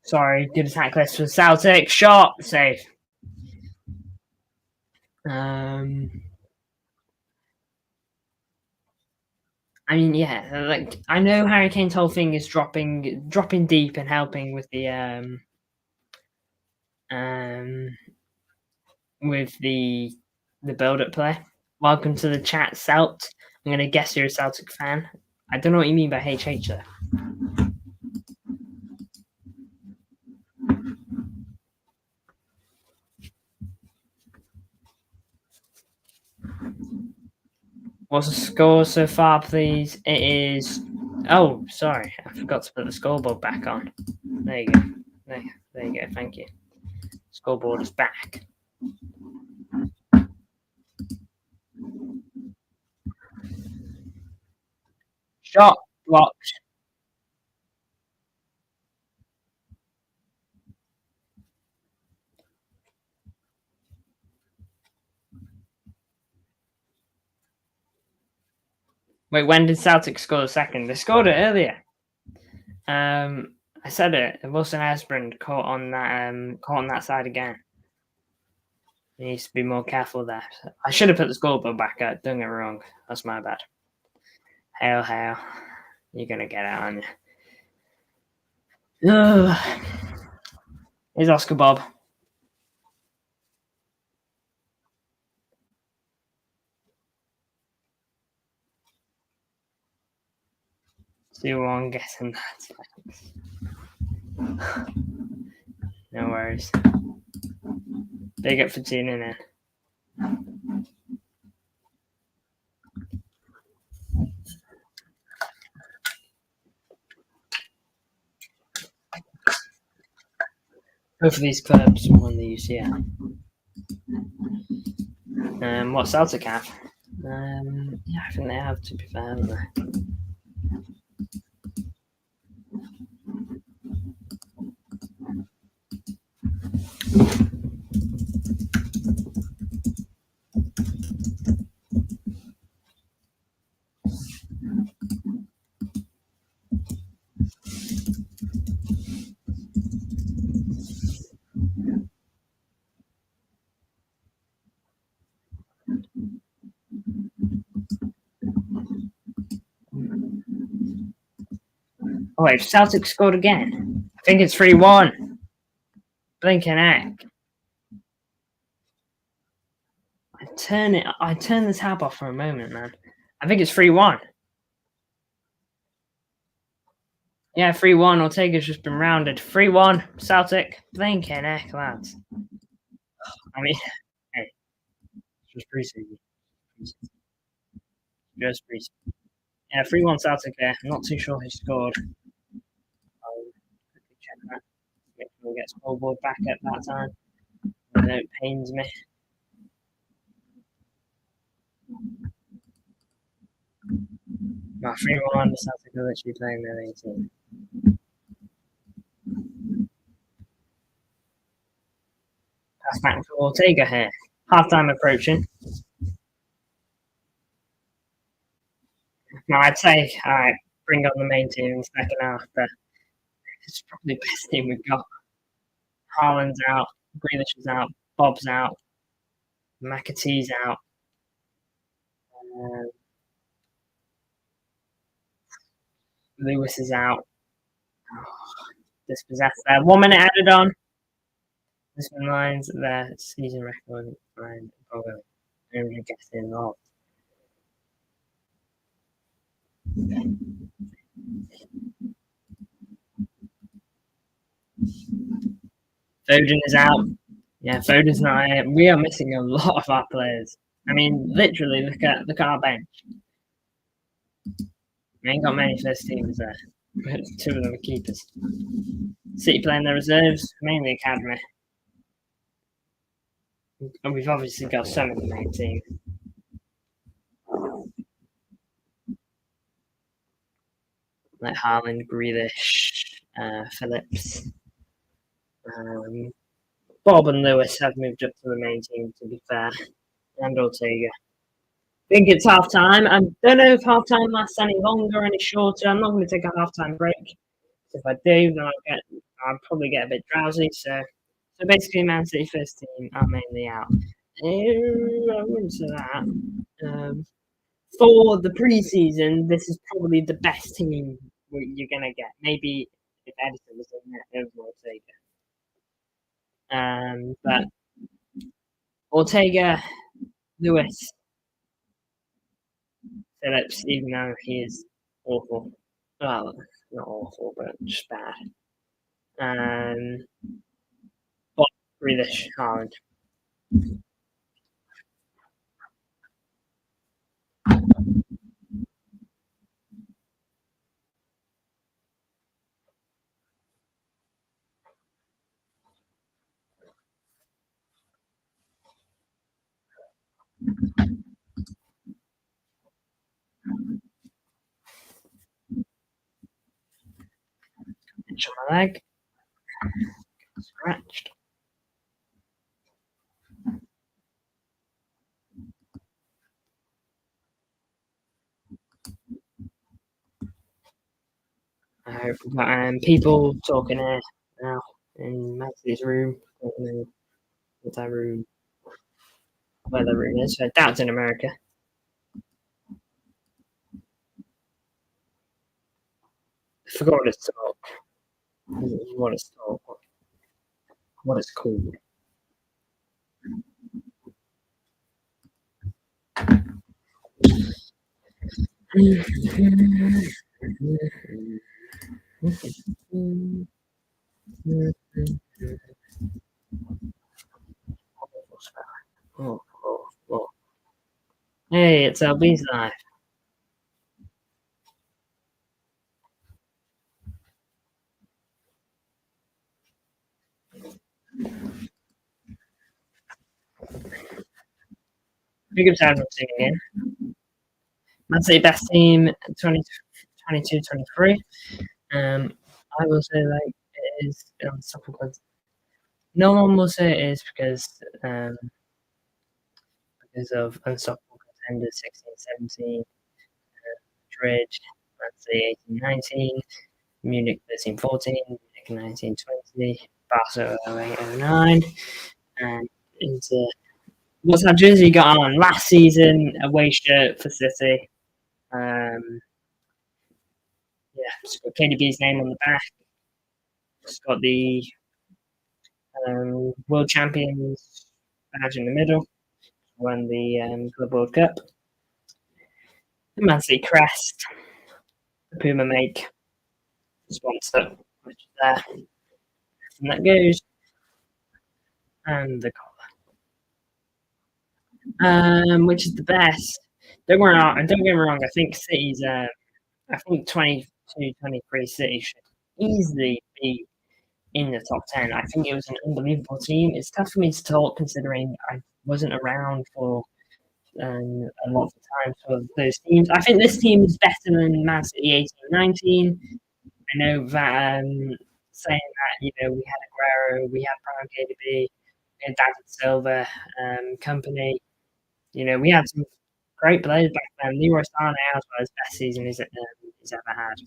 sorry, good attack list for Celtic. Shot, save. I mean, yeah, I know Harry Kane's whole thing is dropping deep and helping with the build-up play. Welcome to the chat, Celt. I'm gonna guess you're a Celtic fan. I don't know what you mean by HH though. What's the score so far, please? It is. Oh, sorry, I forgot to put the scoreboard back on. There you go. There you go. Thank you. Scoreboard is back. Shot blocked. Wait, when did Celtic score the second? They scored it earlier. I said it. Wilson Esbrand caught on that side again. He needs to be more careful there. I should have put the scoreboard back up. Don't get me wrong. That's my bad. Hail. You're gonna get out, aren't you? Ugh. Here's Oscar Bob. See one guessing that. No worries. Big up for tuning in. Both of these clubs won the UCL. What Celtic have? Yeah, I think they have, to be fair, haven't they? Oh wait, Celtic scored again. I think it's 3-1. Blinking heck. I turn the tab off for a moment, man. I think it's 3-1. Yeah, 3-1. Ortega's just been rounded. 3-1. Celtic. Blinking heck, lads. I mean, hey, just preseason. Just preseason. Yeah, 3-1 Celtic there. I'm not too sure who scored. I'll quickly check that. We'll get scoreboard back at that time. I know it pains me. No, 3-1. The Celtic are literally playing their 18. Pass back to Ortega here. Half time approaching. No, I'd say, all right, bring on the main team in the second half, but it's probably the best team we've got. Haaland's out, Grealish is out, Bob's out, McAtee's out. Lewis is out. Oh, dispossessed there. 1 minute added on. Lisbon Lions, their season record, and probably only guessing off. Foden is out. Yeah, Foden's not here. We are missing a lot of our players. I mean, literally, look at our bench. We ain't got many first teamers there. Two of them are keepers. City playing their reserves, mainly academy. And we've obviously got some in the main team. Like Haaland, Grealish, Phillips. Bob and Lewis have moved up to the main team, to be fair. And Ortega. I think it's half time. I don't know if half time lasts any longer or any shorter. I'm not going to take a half time break. If I do, then I'll probably get a bit drowsy. So basically, Man City first team are mainly out. I wouldn't say that. For the preseason, this is probably the best team you're gonna get. Maybe if Edison was in there, over Ortega. But Ortega, Lewis, Phillips, even though he is awful. Well, not awful, but just bad. But Grealish, Haaland. Itch on my leg. Scratched. I hope we've got people talking here now in Matthew's room. I don't know what that room, where the room is. I doubt it's in America. I forgot what it's called. What it's called. What it's called. Oh. Hey, it's LB's life. Big up time for again. Man City best team 22-23. I will say like it is unstoppable. No one will say it is because of unstoppable contenders 16-17, Madrid, Man City 18-19, Munich 13-14, Munich 19-20, Barca 08-09, and Inter. What's that jersey you got on? Last season, away shirt for City. Yeah, it's got KDB's name on the back. It's got the world champions badge in the middle. Won the Club World Cup. The Man City crest. The Puma make sponsor, which is there. And that goes. And the collar. Which is the best. Don't get me wrong, I think City's I think 22-23 City should easily be in the top 10. I think it was an unbelievable team. It's tough for me to talk considering I wasn't around for a lot of the time for those teams. I think this team is better than Man City 18-19. I know that saying that, we had Aguero, we had Prime KDB, we had David Silva, company. We had some great players back then. Leroy Sané as well, his best season he's ever had.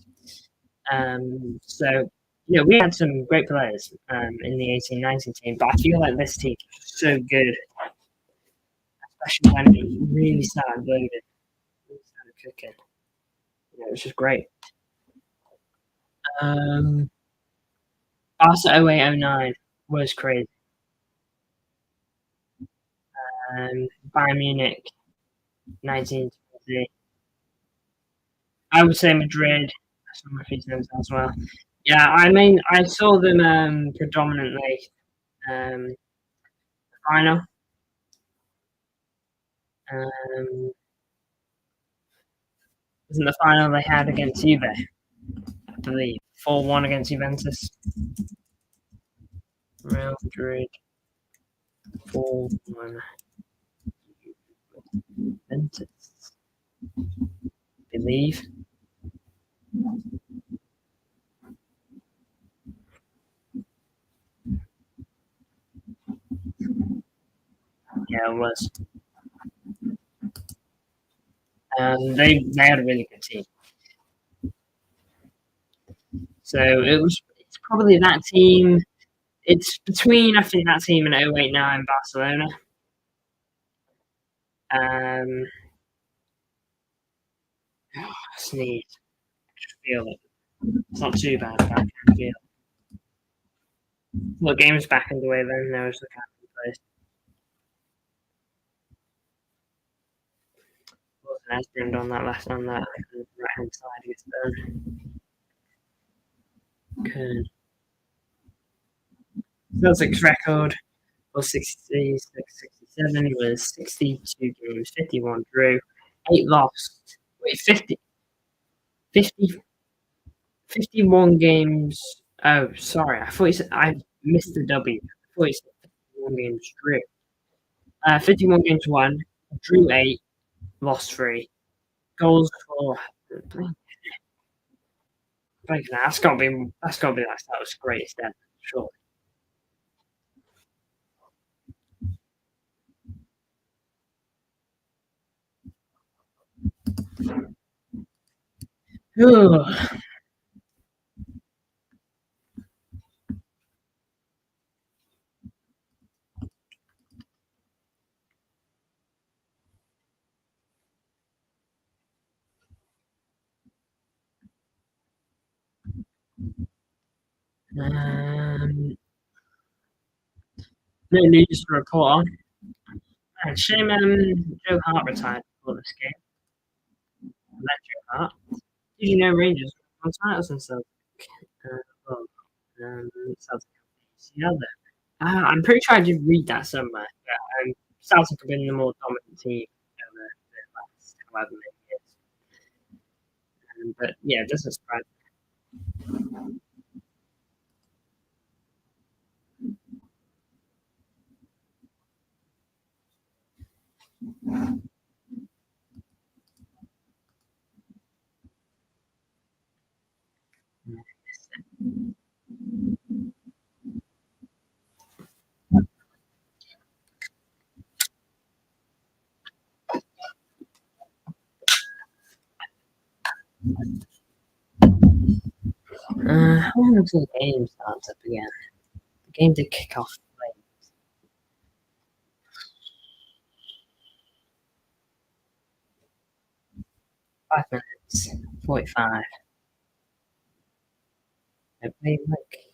So, we had some great players in the 18-19 team, but I feel like this team is so good, especially when it really started loading, really started cooking. It was just great. Barca 08-09 was crazy. Bayern Munich, 1920. I would say Madrid. Some of his names as well. Yeah, I mean, I saw them predominantly the final. Um, wasn't the final they had against Juve, I believe, 4-1 against Juventus. Real Madrid, 4-1 Juventus, I believe. Yeah, it was. They had a really good team. So it's probably that team. It's between, I think, that team and 089 Barcelona. I sneeze. Feel it. It's not too bad, but I can feel it. Well, game's back underway then. Now it's the captain place. Wasn't Esbjorn on that right hand side against Bern. Kern. Celtic's record was 66, 67. He was 62 games, 51 drew, 8 lost. Wait, 50, 51 games. Oh, sorry. I thought you said I missed the W. I thought you said 51 games drew. 51 games won, drew 8, lost 3. Goals for. That's got to be that was greatest ever, sure. No news to report on. Shame Joe Hart retired before this game. Let Joe Hart. Did you know Rangers won titles and Celtic? Well, Celtic yeah, I'm pretty sure I did read that somewhere. Celtic have been the more dominant team over the last however many years. But yeah, it doesn't surprise me. How long until the game starts up again? The game did kick off late. 5 minutes, 45. I played like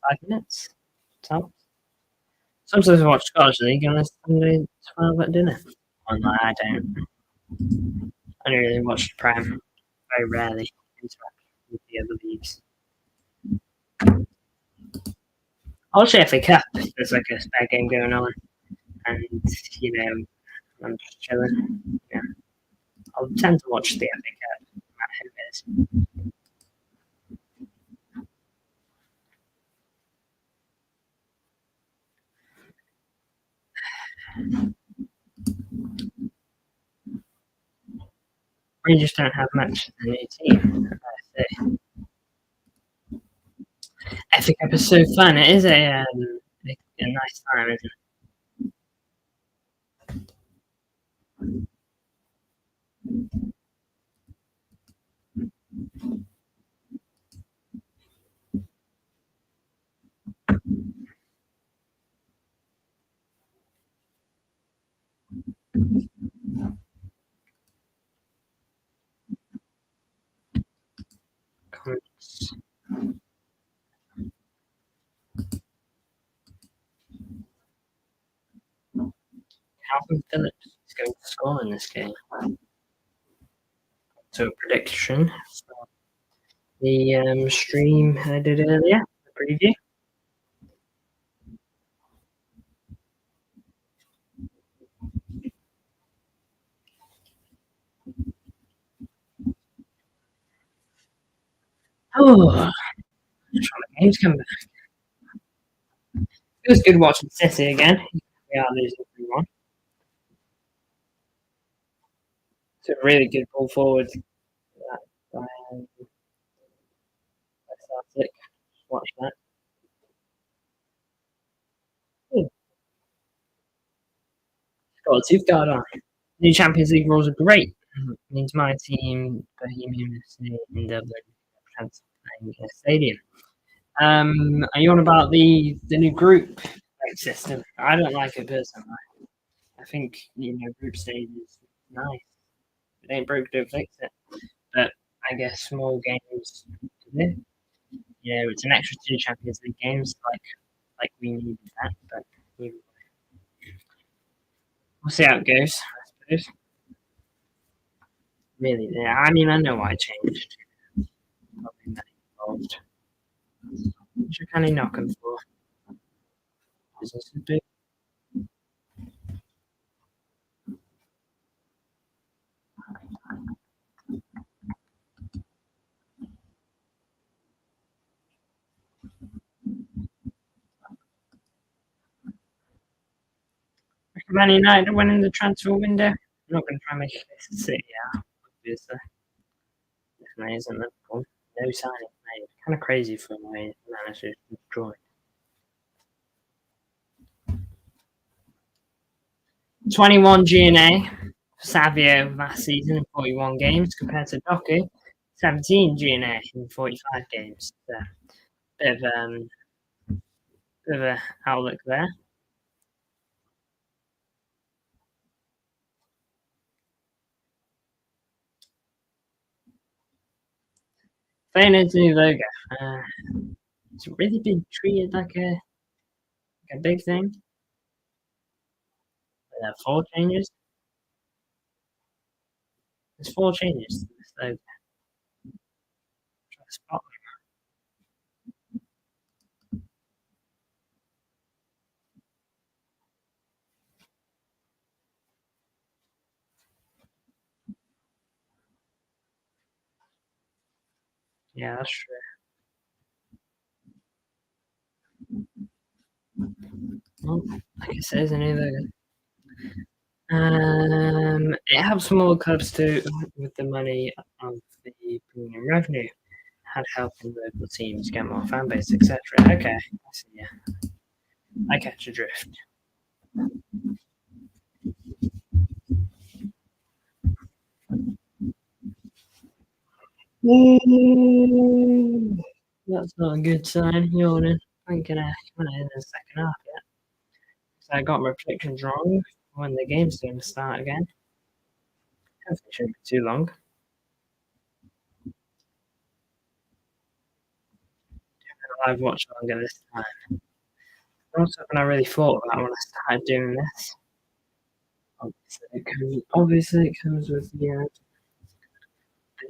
5 minutes. So sometimes I watch Scottish League on a Sunday 12 at dinner. Oh, no, I don't. I don't really watch the Prem. Very rarely interact with the other leagues. I'll watch the FA Cup if there's like a spare game going on, and I'm just chilling. Yeah, I'll tend to watch the FA Cup, no matter who it is. Rangers don't have much in their team. FA Cup is so fun. It is a nice time, isn't it? Calvin Phillips is going to score in this game. So a prediction. The stream I did earlier, the preview. Oh, the game's come back. It was good watching City again. We are losing 3-1. It's a really good ball forward by Celtic. Watch that. Oh, got a tooth guard on. New Champions League rules are great. Means my team, Bohemian FC in Dublin, chance of playing a stadium. Are you on about the new group system? I don't like it personally. I think group stage is nice. If it ain't broke, don't fix it. But I guess small games. It's an extra 2 Champions League games. Like we needed that, but we'll see how it goes. I suppose. Really, yeah. I mean, I know why I changed. Probably not involved. What you kind of knocking for? Business is big. Man United winning the transfer window. I'm not going to try and make it City, obviously. Definitely isn't Liverpool. No signing made. Kind of crazy for my manager to join. 21 GNA for Savio last season in 41 games compared to Doku, 17 GNA in 45 games. So, bit of a outlook there. Feyenoord's new logo. It's really been treated like a big thing. There are 4 changes. There's 4 changes to this logo. Try to spot them. Yeah, that's true. Well, like I said, it's a new logo. It helps smaller clubs too with the money of the premium revenue, had helping local teams get more fan base, etc. Okay, I see. Yeah, I catch your drift. That's not a good sign. Yawning. I'm gonna come in the second half yet. So I got my predictions wrong when the game's going to start again. Hopefully, it shouldn't be too long. I've watched longer this time. Not something I really thought about when I started doing this. Obviously, it comes with the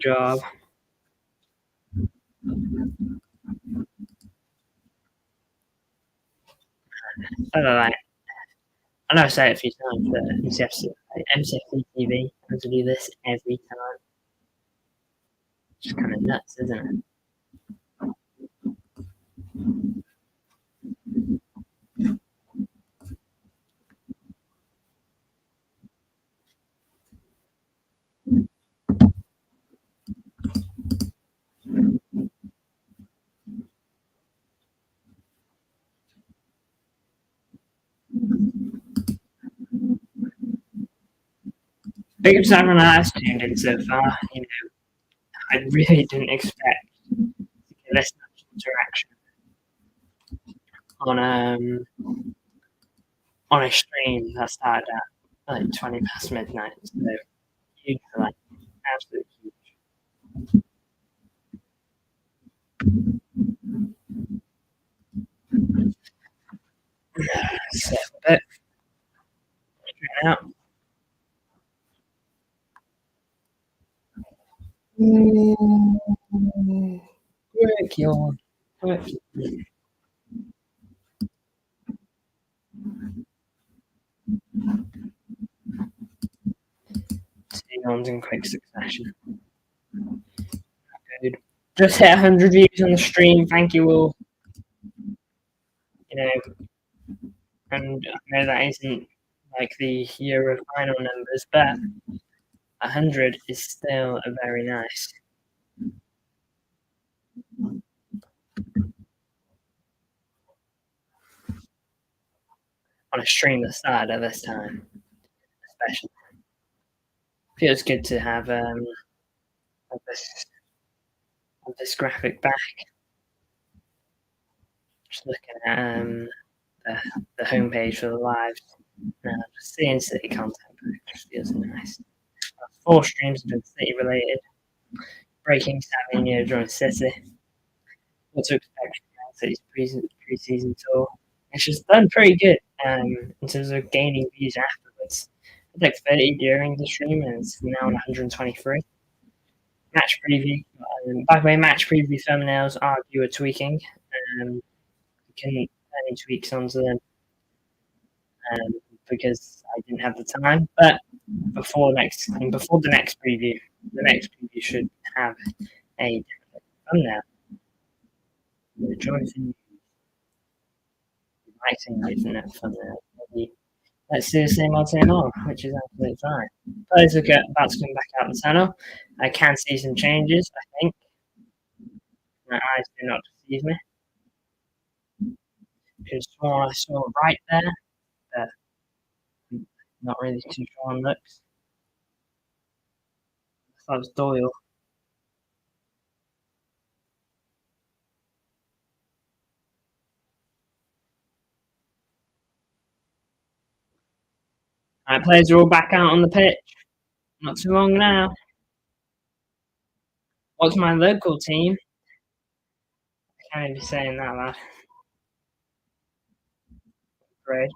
job. I don't know. I know I say it a few times, but MCFC TV has to do this every time. It's just kind of nuts, isn't it? Big up to everyone that's tuned in so far. I really didn't expect to get this much interaction on a stream that started at like 20 past midnight. So huge, like absolutely huge. So, but out. Work your work. Two yawns in quick succession. Good. Just hit 100 views on the stream. Thank you all. You know, and I know that isn't like the Euro final numbers, but 100 is still a very nice. On a stream that started at this time, especially. Feels good to have this graphic back. Just looking at the homepage for the lives. Now, just seeing City content just feels nice. 4 streams have been City related. Breaking Savinho joins City. What to expect from City's pre-season tour? It's just done pretty good in terms of gaining views afterwards. It's like 30 during the stream, and it's now on 123. Match preview. By the way, match preview thumbnails are viewer tweaking. You can any tweaks onto them because I didn't have the time. But before the next preview, the next preview should have a different thumbnail. Rejoicing, writing that thumbnail. Let's do the same old, which is absolutely fine. Players are about to come back out of the tunnel. I can see some changes, I think. My eyes do not deceive me. Because I saw right there, but not really too sure on looks. That was Doyle. Alright, players are all back out on the pitch. Not too long now. What's my local team? I can't even be saying that, lad. Great.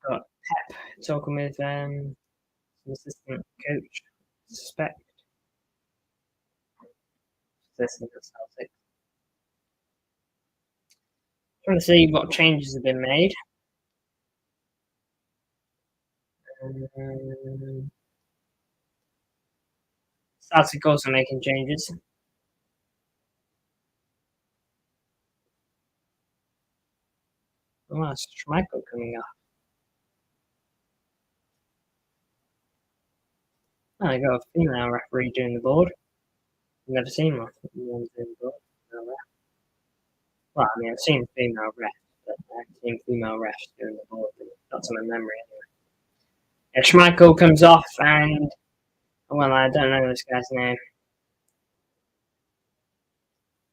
Got Pep talking with an assistant coach. Suspect. Assistant at Celtic. Trying to see what changes have been made. Celtic also making changes. Oh, that's Schmeichel coming up. Oh, I got a female referee doing the board. I've never seen one doing the board. Well, I mean, I've seen female refs, but I haven't seen female refs doing the board. Not to my memory, anyway. Yeah, Schmeichel comes off, and well, I don't know this guy's name.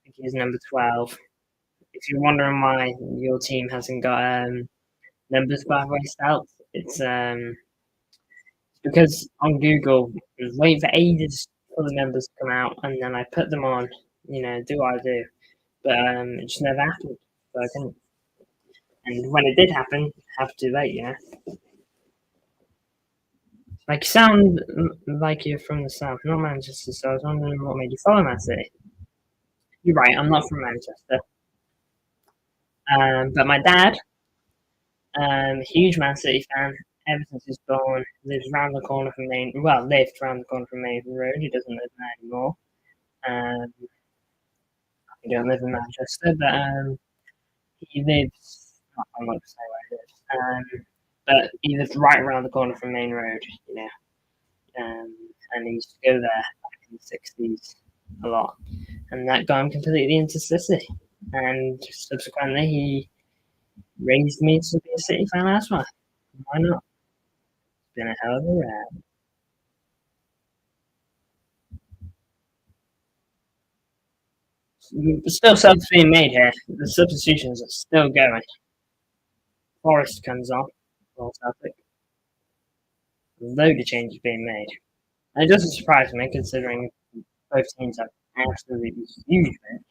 I think he's number 12. If you're wondering why your team hasn't got numbers by the way, Stout, it's because on Google, I was waiting for ages for the numbers to come out, and then I put them on. You know, do what I do, but it just never happened. So I couldn't. And when it did happen, have too late, you know. Like, you sound like you're from the south, not Manchester. So I was wondering what made you follow Man City. You're right, I'm not from Manchester. But my dad, huge Man City fan ever since he was born. Lives around the corner from Main. Well, lived around the corner from Main Road. He doesn't live there anymore. He don't live in Manchester, but he lives. I'm not going to say where he lives. But he lives right around the corner from Main Road. You know, and he used to go there back in the 60s a lot, and that got him completely into City. And subsequently, he raised me to be a City fan as well. Why not? It's been a hell of a ride. Still subs being made here. The substitutions are still going. Forrest comes on. Celtic. A load of changes being made. And it doesn't surprise me considering both teams have absolutely huge bench.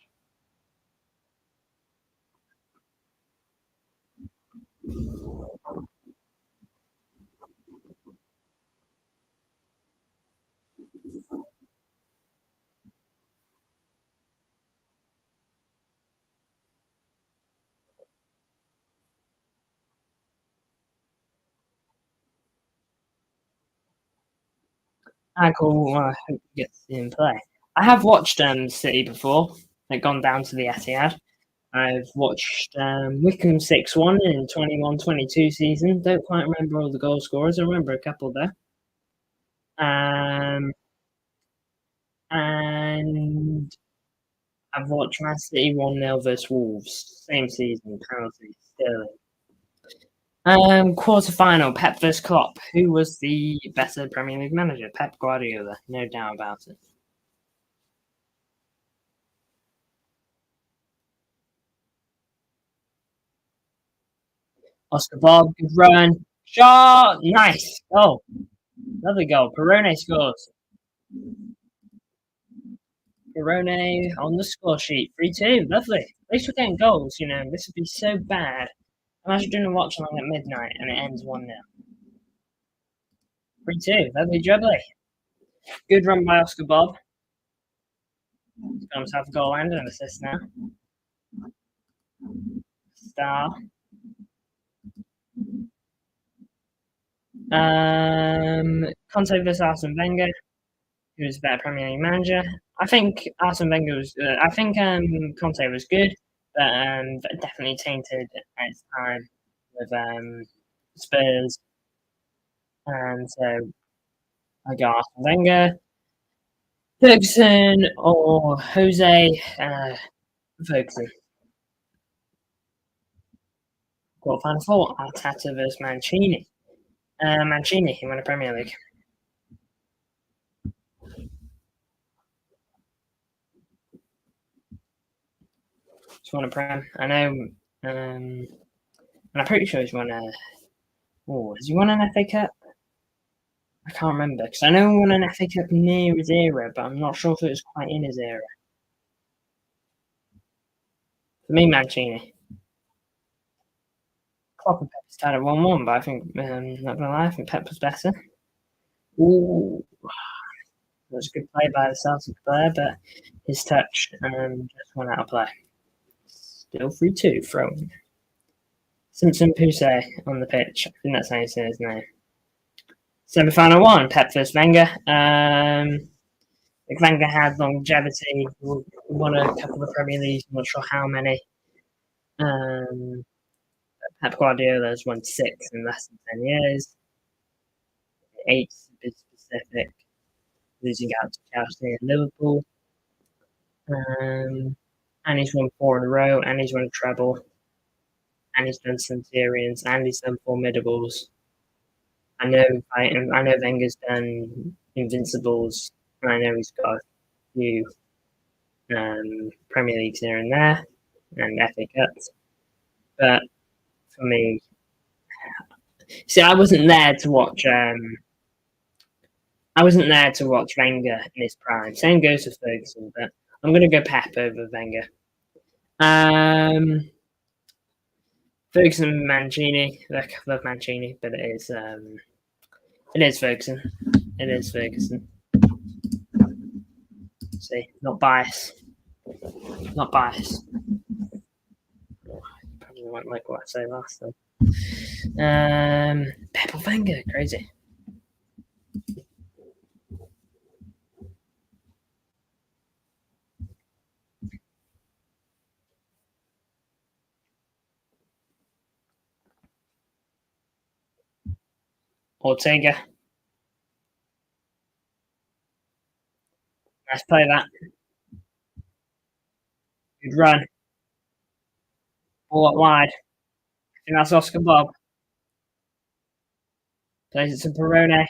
I hope to get to see him play. I have watched City before. They've gone down to the Etihad. I've watched Wickham 6-1 in 21-22 season. Don't quite remember all the goal scorers. I remember a couple there. And I've watched Man City 1-0 versus Wolves. Same season, penalty, Sterling. Quarter final, Pep vs Klopp. Who was the better Premier League manager? Pep Guardiola, no doubt about it. Oscar Bob, good run. Shot! Nice. Oh, lovely goal. Perone scores. Perone on the score sheet. 3-2. Lovely. At least we're getting goals, you know. This would be so bad. Imagine doing a watch along at midnight and it ends 1-0. 3-2. Lovely jubbly. Good run by Oscar Bob. He's got himself a goal and an assist now. Star. Conte versus Arsene Wenger. Who was a better Premier League manager? I think Arsene Wenger was. I think Conte was good, but definitely tainted at its time with Spurs, and so I got Arsene Wenger, Ferguson, or Jose Ferguson. Quarterfinal four: Arteta versus Mancini. Mancini, he won a Premier League. He's won a Prem. I know, and I'm pretty sure he's won a. Oh, has he won an FA Cup? I can't remember because I know he won an FA Cup near his era, but I'm not sure if it was quite in his era. For me, Mancini. Klopp and Pep started 1-1, but I think, not gonna lie, I think Pep was better. Ooh, that was a good play by the Celtic player, but his touch just went out of play. Still 3-2, thrown. Simpson Poussey on the pitch. I think that's how you say his name. Semi-final one, Pep vs Wenger. Wenger had longevity, won a couple of Premier Leagues, I'm not sure how many. Pep Guardiola has won 6 in less than 10 years. 8 to be specific, losing out to Chelsea and Liverpool. And he's won 4 in a row, and he's won a treble, and he's done Centurions, and he's done Formidables. I know Wenger's done Invincibles, and I know he's got a few Premier Leagues here and there, and FA Cups. But for me, see, I wasn't there to watch. I wasn't there to watch Wenger in his prime. Same goes for Ferguson, but I'm going to go Pep over Wenger. Ferguson, Mancini. I love Mancini, but it is Ferguson. It is Ferguson. See, not bias. Not bias. Probably won't like what I say last time. Pep or Wenger, crazy. Ortega. Let's play that. Good run. Ball up wide. I think that's Oscar Bob. Plays it to Perone.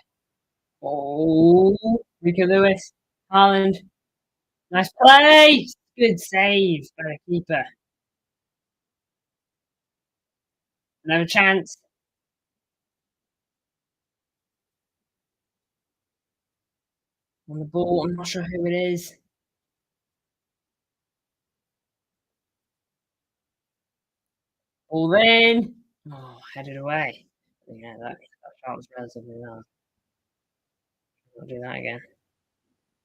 Oh, Rico Lewis. Haaland. Nice play. Good save by the keeper. Another chance. On the ball, I'm not sure who it is. Ball in. Oh, headed away. Yeah, that shot was relatively low. I'll do that again.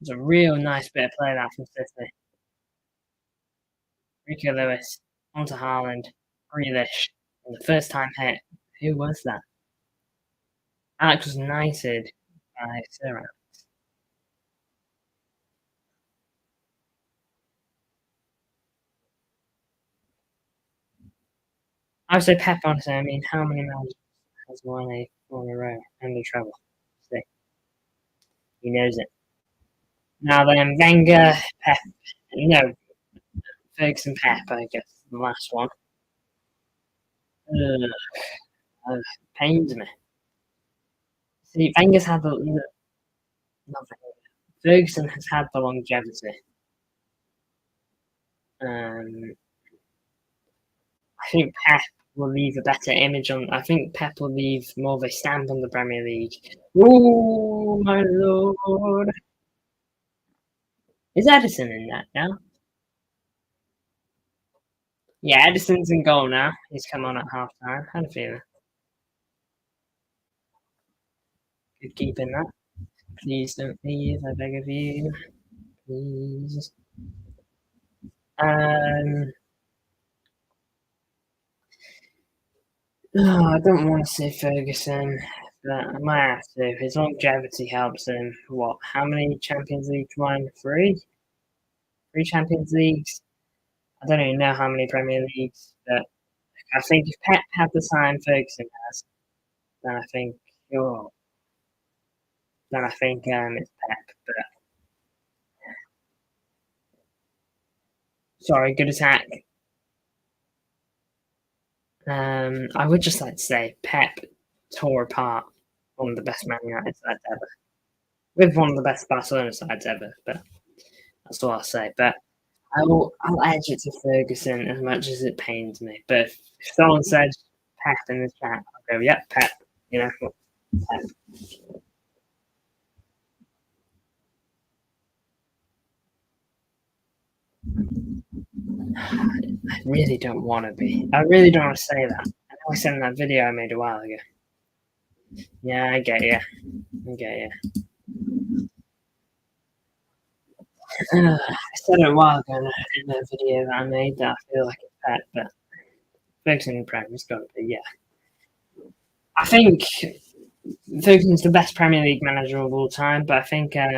It's a real nice bit of play that from City. Rico Lewis onto Haaland. Grealish. And the first time hit. Who was that? Alex was knighted by Sarah. I would say Pep, honestly. I mean, how many managers has won a four in a row and a treble? See, he knows it. Now then, Wenger, Pep. No, Ferguson, Pep, I guess, the last one. Ugh, pains me. See, Wenger's had the not Ferguson has had the longevity. Um, I think Pep will leave a better image on. I think Pep will leave more of a stamp on the Premier League. Oh my lord! Is Edison in that now? Yeah, Edison's in goal now. He's come on at half time. Had a feeling. Good keeping that. Please don't leave. I beg of you. Please. Um, oh, I don't want to say Ferguson, but I might have to. His longevity helps him. What? How many Champions Leagues won? Three? Three Champions Leagues? I don't even know how many Premier Leagues, but I think if Pep had the time Ferguson has, then I think, oh, then I think it's Pep. But sorry, good attack. I would just like to say Pep tore apart one of the best Man United sides ever, with one of the best Barcelona sides ever. But that's all I'll say. But I'll edge it to Ferguson as much as it pains me. But if someone said Pep in the chat, I'll go, yep, Pep. You know, Pep. I really don't want to be. I really don't want to say that. I know I said in that video I made a while ago. Yeah, I get you. I get you. I said it a while ago in the video that I made that I feel like it's Pep, but Ferguson in Prem has got to be, yeah. I think Ferguson's the best Premier League manager of all time, but I think Pep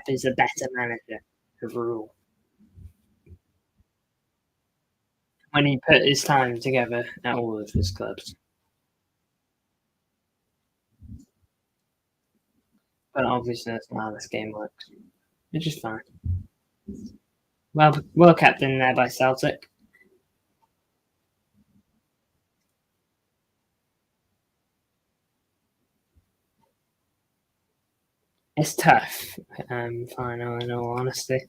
is a better manager overall. When he put his time together at all of his clubs. But obviously that's not how this game works. Which is fine. Well kept in there by Celtic. It's tough, final in all honesty.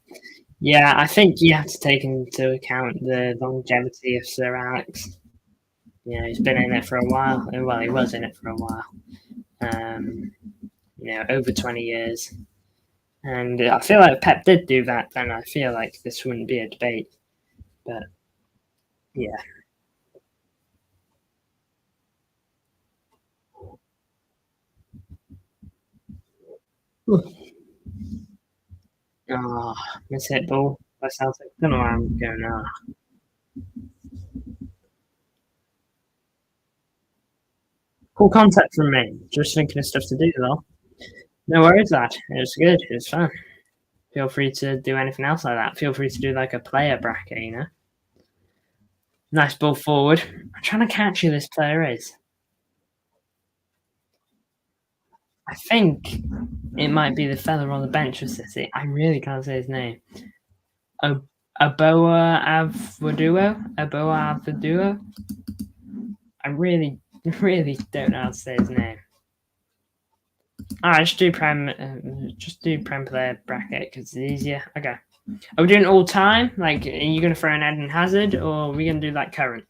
Yeah, I think you have to take into account the longevity of Sir Alex. You know, he's been in it for a while. Well, he was in it for a while. Um, you know, over 20 years. And I feel like if Pep did do that, then I feel like this wouldn't be a debate. But yeah. Oh, miss hit ball by Celtic. Don't know where I'm going now. Cool contact from me. Just thinking of stuff to do though. No worries, lad. It was good. It was fun. Feel free to do anything else like that. Feel free to do like a player bracket, you know. Nice ball forward. I'm trying to catch who this player is. I think it might be the fella on the bench for City. I really can't say his name. Aboa Avwaduo? Aboa Avwaduo? I really, really don't know how to say his name. Alright, just do prem player bracket because it's easier. Okay. Are we doing all time? Like, are you going to throw an Eden Hazard or are we going to do like current?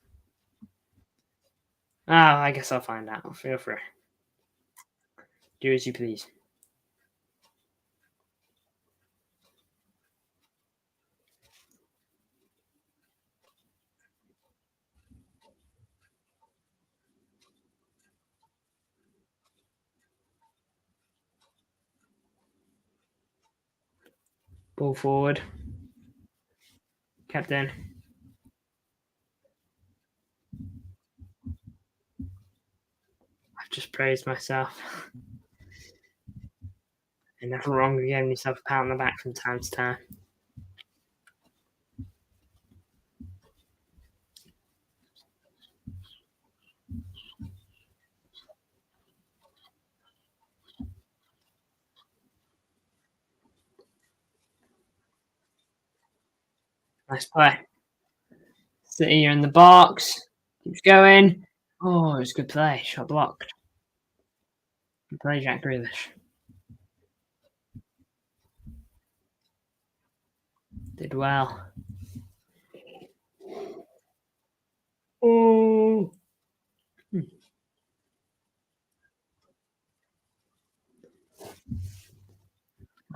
I guess I'll find out. Feel free. Do as you please. Ball forward. Kept in. I've just praised myself. And nothing wrong with giving yourself a pat on the back from time to time. Nice play. City, you're in the box. Keeps going. Oh, it was a good play. Shot blocked. Good play, Jack Grealish. Did well. Oh.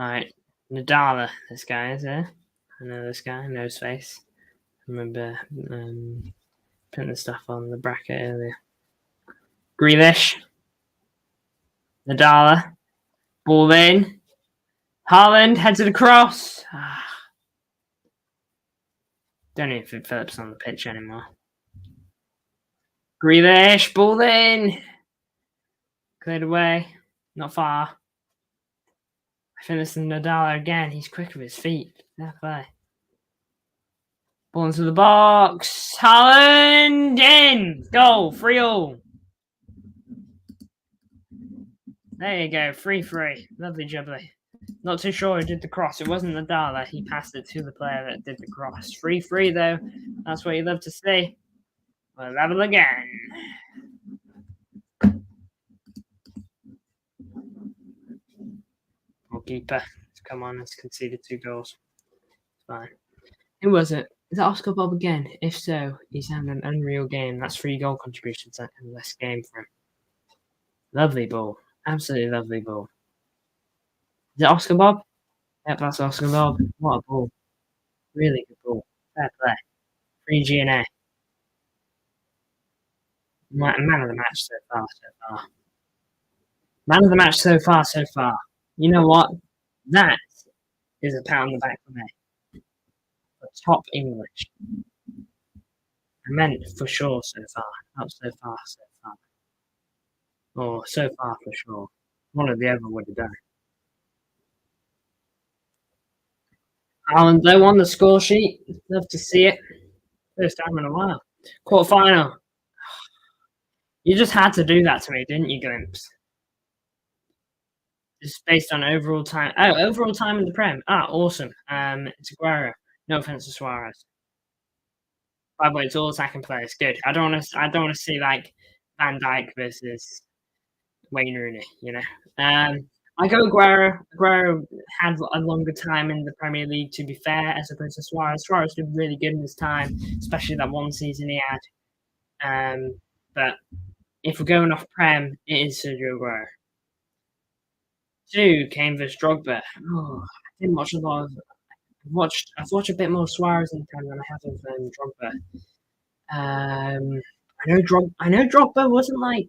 Alright. Nadala, this guy is there. I know this guy, I know his face. I remember putting the stuff on the bracket earlier. Grealish. Nadala. Ball in. Haaland heads it across. Don't even think Phillips on the pitch anymore. Grealish. Ball in. Cleared away. Not far. I think this is Nadala again. He's quick with his feet. Fair play. Ball into the box. Haaland in. Goal. 3-3. There you go. 3-3. Lovely jubbly. Not too sure who did the cross. It wasn't Nadala. He passed it to the player that did the cross. 3-3 though. That's what you love to see. We'll level again. Goalkeeper. Come on, has conceded 2 goals. It's fine. Who was it? Is it Oscar Bob again? If so, he's having an unreal game. That's 3 goal contributions in this game for him. Lovely ball. Absolutely lovely ball. Is it Oscar Bob? Yep, that's Oscar Bob. What a ball. Really good ball. Fair play. 3 G&A. Man of the match so far. Man of the match so far. You know what? That is a pat on the back for me. For top English. I meant for sure so far. Not so far. Or so far for sure. One or the other would have done. Haaland though on the score sheet. Love to see it. First time in a while. Quarterfinal. You just had to do that to me, didn't you, Glimpse? Just based on overall time. Oh, overall time in the Prem. Awesome. It's Aguero. No offense to Suarez. By the way, it's all attacking players. Good. I don't want to see like Van Dijk versus Wayne Rooney. You know. I go Aguero. Aguero had a longer time in the Premier League, to be fair, as opposed to Suarez. Suarez did really good in his time, especially that one season he had. But if we're going off Prem, it is Sergio Aguero. 2 came versus Drogba. I didn't watch a lot of. I've watched a bit more Suarez in the Prem than I have of Drogba. I know Drogba wasn't like,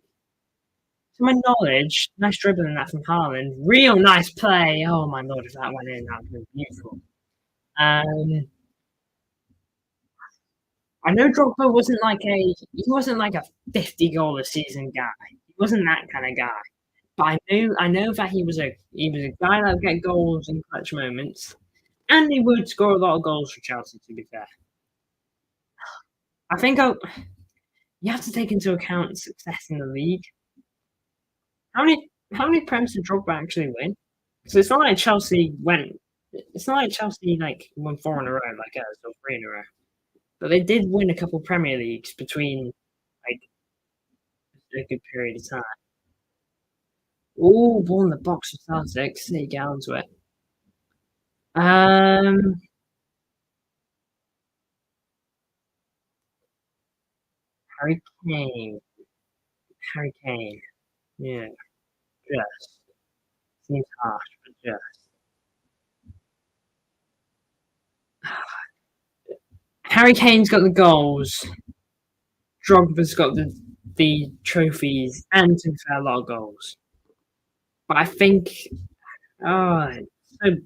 to my knowledge, nice dribbling that from Haaland. Real nice play. Oh my lord, if that went in, that would have been beautiful. I know Drogba wasn't like a 50 goal a season guy. He wasn't that kind of guy. But I know that he was a guy that would get goals in clutch moments, and he would score a lot of goals for Chelsea. To be fair, I think you have to take into account success in the league. How many Prems did Drogba actually win? So it's not like Chelsea went. It's not like Chelsea like won 4 in a row like us or 3 in a row. But they did win a couple Premier Leagues between like a good period of time. Oh, ball in the box for Celtic. See, get onto it. Harry Kane. Yeah, just seems harsh, but just. Harry Kane's got the goals. Drogba's got the trophies, and to be fair, a lot of goals. But I think, so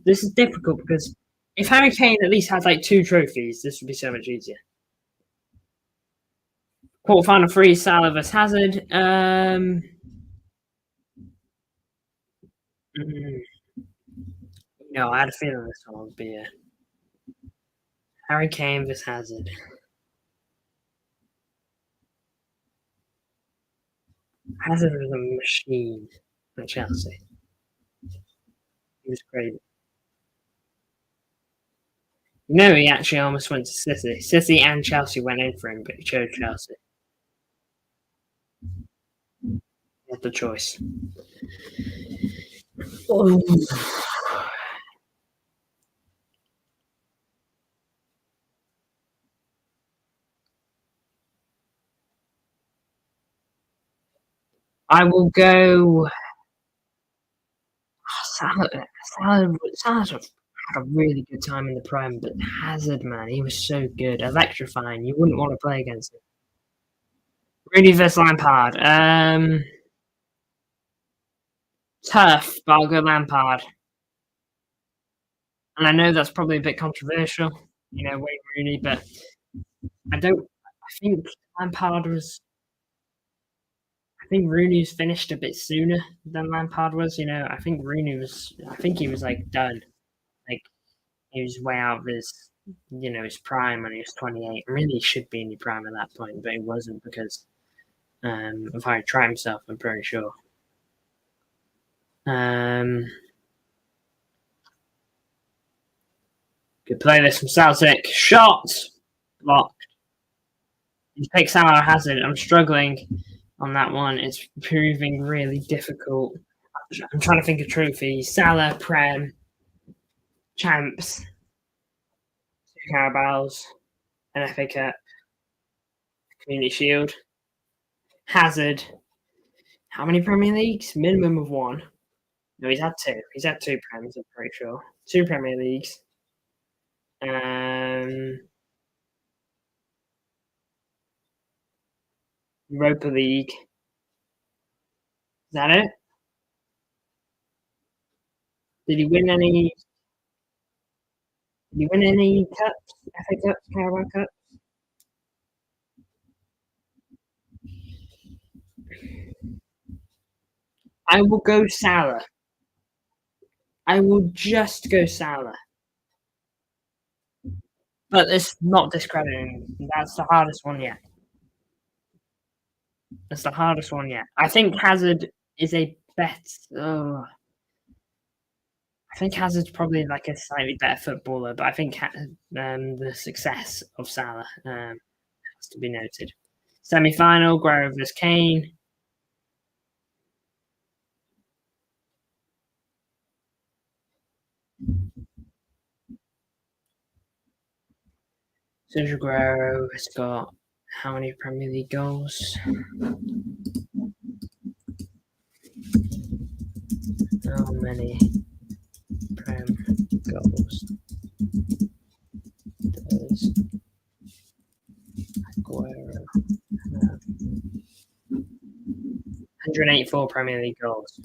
this is difficult because If Harry Kane at least had like 2 trophies, this would be so much easier. Quarterfinal 3, Salah vs Hazard. No, I had a feeling this one would be Harry Kane vs Hazard. Hazard was a machine at Chelsea. He was crazy. No, he actually almost went to City. City and Chelsea went in for him, but he chose Chelsea. He had the choice. Oh. I will go. Salah's had a really good time in the Prem, but Hazard, man, he was so good, electrifying. You wouldn't want to play against him. Rooney vs Lampard. Tough, but I'll go Lampard. And I know that's probably a bit controversial, Wayne Rooney, but I think Lampard was. I think Rooney's finished a bit sooner than Lampard was. I think Rooney was. I think he was like done. Like he was way out of his prime when he was 28. Really, he should be in his prime at that point, but he wasn't because of how he tried himself. I'm pretty sure. Good play this from Celtic. Shot blocked. He picks Salah Hazard. I'm struggling on that one. It's proving really difficult. I'm trying to think of trophies. Salah, Prem, Champs, 2 Carabaos, an FA Cup, Community Shield. Hazard. How many Premier Leagues? Minimum of 1. No, he's had 2. He's had 2 Prems, I'm pretty sure. 2 Premier Leagues. Europa League. Is that it? Did he win any? Did he win any cups? FA Cups, Carabao Cups? I will go Salah. I will just go Salah. But it's not discrediting. That's the hardest one yet. That's the hardest one yet. I think Hazard is a bet. I think Hazard's probably like a slightly better footballer, but I think the success of Salah has to be noted. Semi-final, Guerrero vs Kane. Sergio Guerrero has got how many Premier League goals? How many Prem goals does Aguero have? 184 Premier League goals.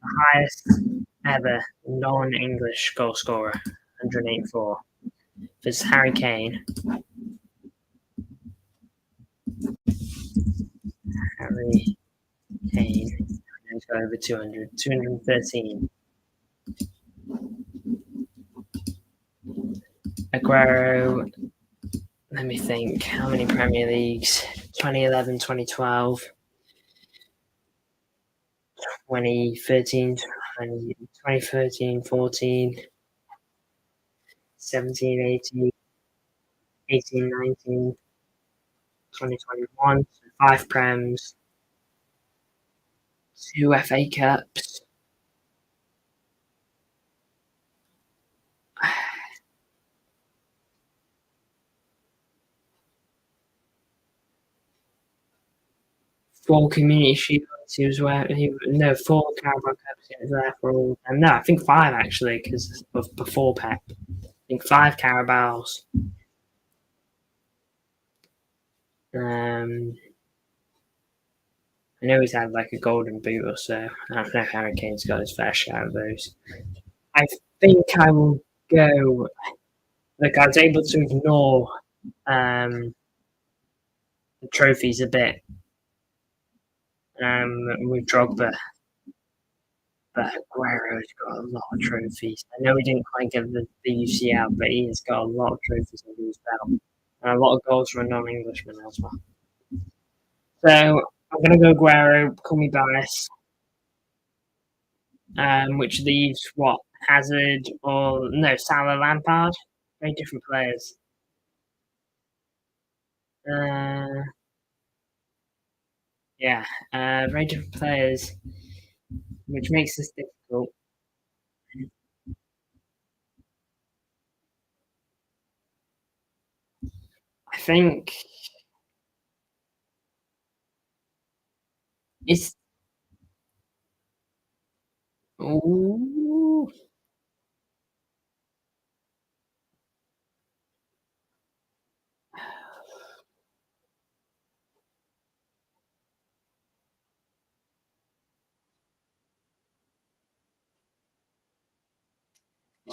The highest ever non-English goal scorer, 184. There's Harry Kane. Harry Kane. He's got over 200. 213. Aguero. Let me think. How many Premier Leagues? 2011, 2012, 2013, 2013, 14, 17, 18, 18, 19, 2021, 5 Prems, 2 FA Cups. Four Community Shields. He was 4 Carabao Cups. He was there for all. And no, I think 5 actually because of before Pep. I think 5 Carabaos. I know he's had like a golden boot or so. I don't know if Harry Kane's got his fair share of those. I think I will go. Look, I was able to ignore the trophies a bit with Drogba, but Aguero's got a lot of trophies. I know he didn't quite get the UCL, but he has got a lot of trophies under his belt and a lot of goals for a non-Englishman as well. So I'm going to go Aguero, call me biased, which leaves what? Hazard or no, Salah, Lampard? Very different players. Yeah, very different players, which makes this difficult. I think it's. Ooh,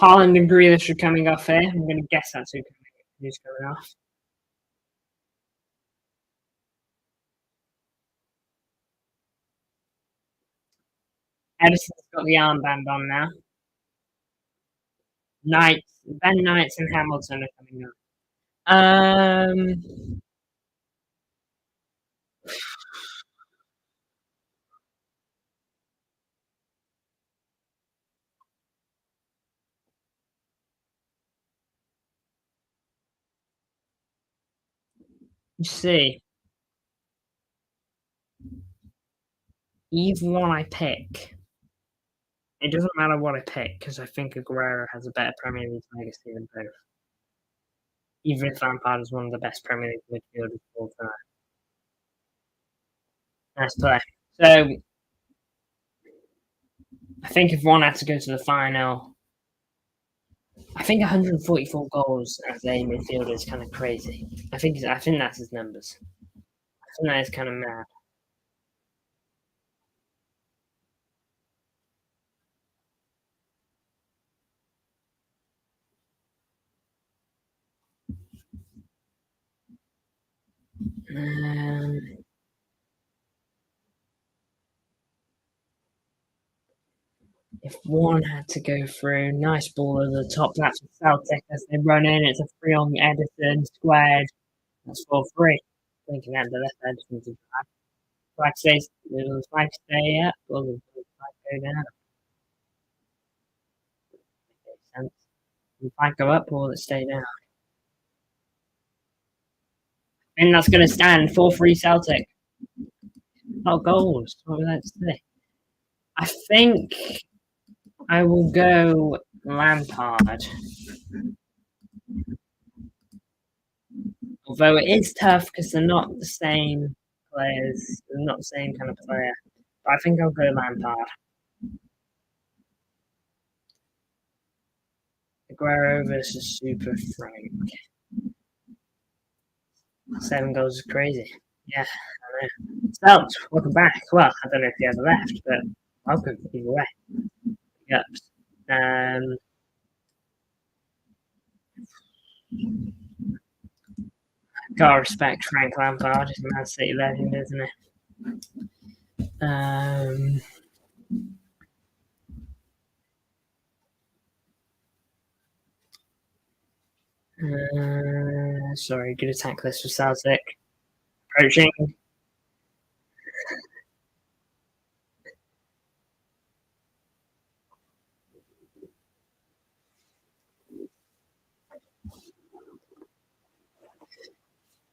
Haaland and Grealish are coming off here. I'm going to guess that's who's coming off. Edison's got the armband on now. Knights, Ben Knights and Hamilton are coming up. You see, either one I pick, it doesn't matter what I pick because I think Aguero has a better Premier League legacy than both. Even if Lampard is one of the best Premier League midfielders of all time. Nice play. So I think if one had to go to the final, I think 144 goals as a midfielder is kind of crazy. I think that's his numbers. I think that is kind of mad. Um, if one had to go through, nice ball over the top. That's for Celtic as they run in. It's a free on Edison, squared. That's 4-3. Thinking that the left Edison's a bad. Flag stays, the flag stay up, or the flag go down. Makes sense. The flag go up or it stay down. And that's going to stand 4-3 Celtic. Oh, goals. What was that to say? I think I will go Lampard. Although it is tough because they're not the same players, they're not the same kind of player. But I think I'll go Lampard. Aguero versus Super Frank. 7 goals is crazy. Yeah, I know. Spelt, welcome back. Well, I don't know if you ever left, but welcome either way. Yep. Gotta respect Frank Lampard. He's a Man City legend, isn't he? Sorry, good attack list for Celtic. Approaching.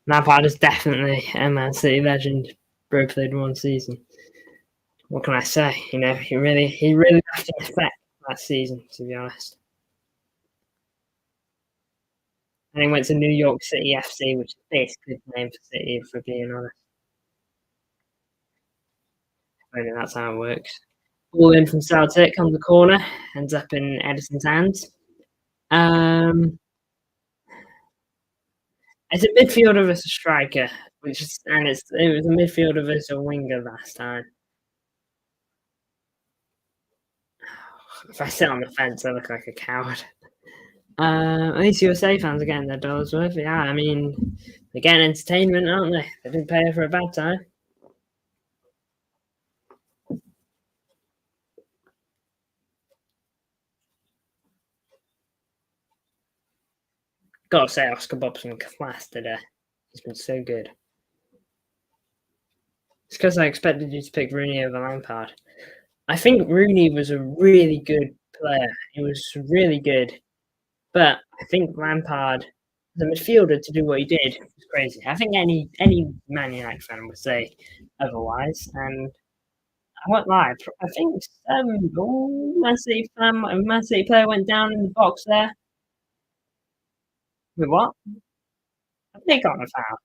Lampard is definitely a Man City legend. Bro played one season. What can I say? You know, he really left an effect that season, to be honest. And he went to New York City FC, which is basically the name for City, for being honest. I think that's how it works. Ball in from Celtic on the corner, ends up in Edison's hands. As a midfielder versus striker, it was a midfielder versus a winger last time. If I sit on the fence, I look like a coward. At least USA fans are getting their dollars worth. Yeah, I mean, they're getting entertainment, aren't they? They didn't pay for a bad time. Gotta say, Oscar Bob's been class today. He's been so good. It's because I expected you to pick Rooney over Lampard. I think Rooney was a really good player. He was really good. But I think Lampard, the midfielder, to do what he did was crazy. I think any Man United fan would say otherwise. And I won't lie. I think Man City player went down in the box there. With what? They got a foul.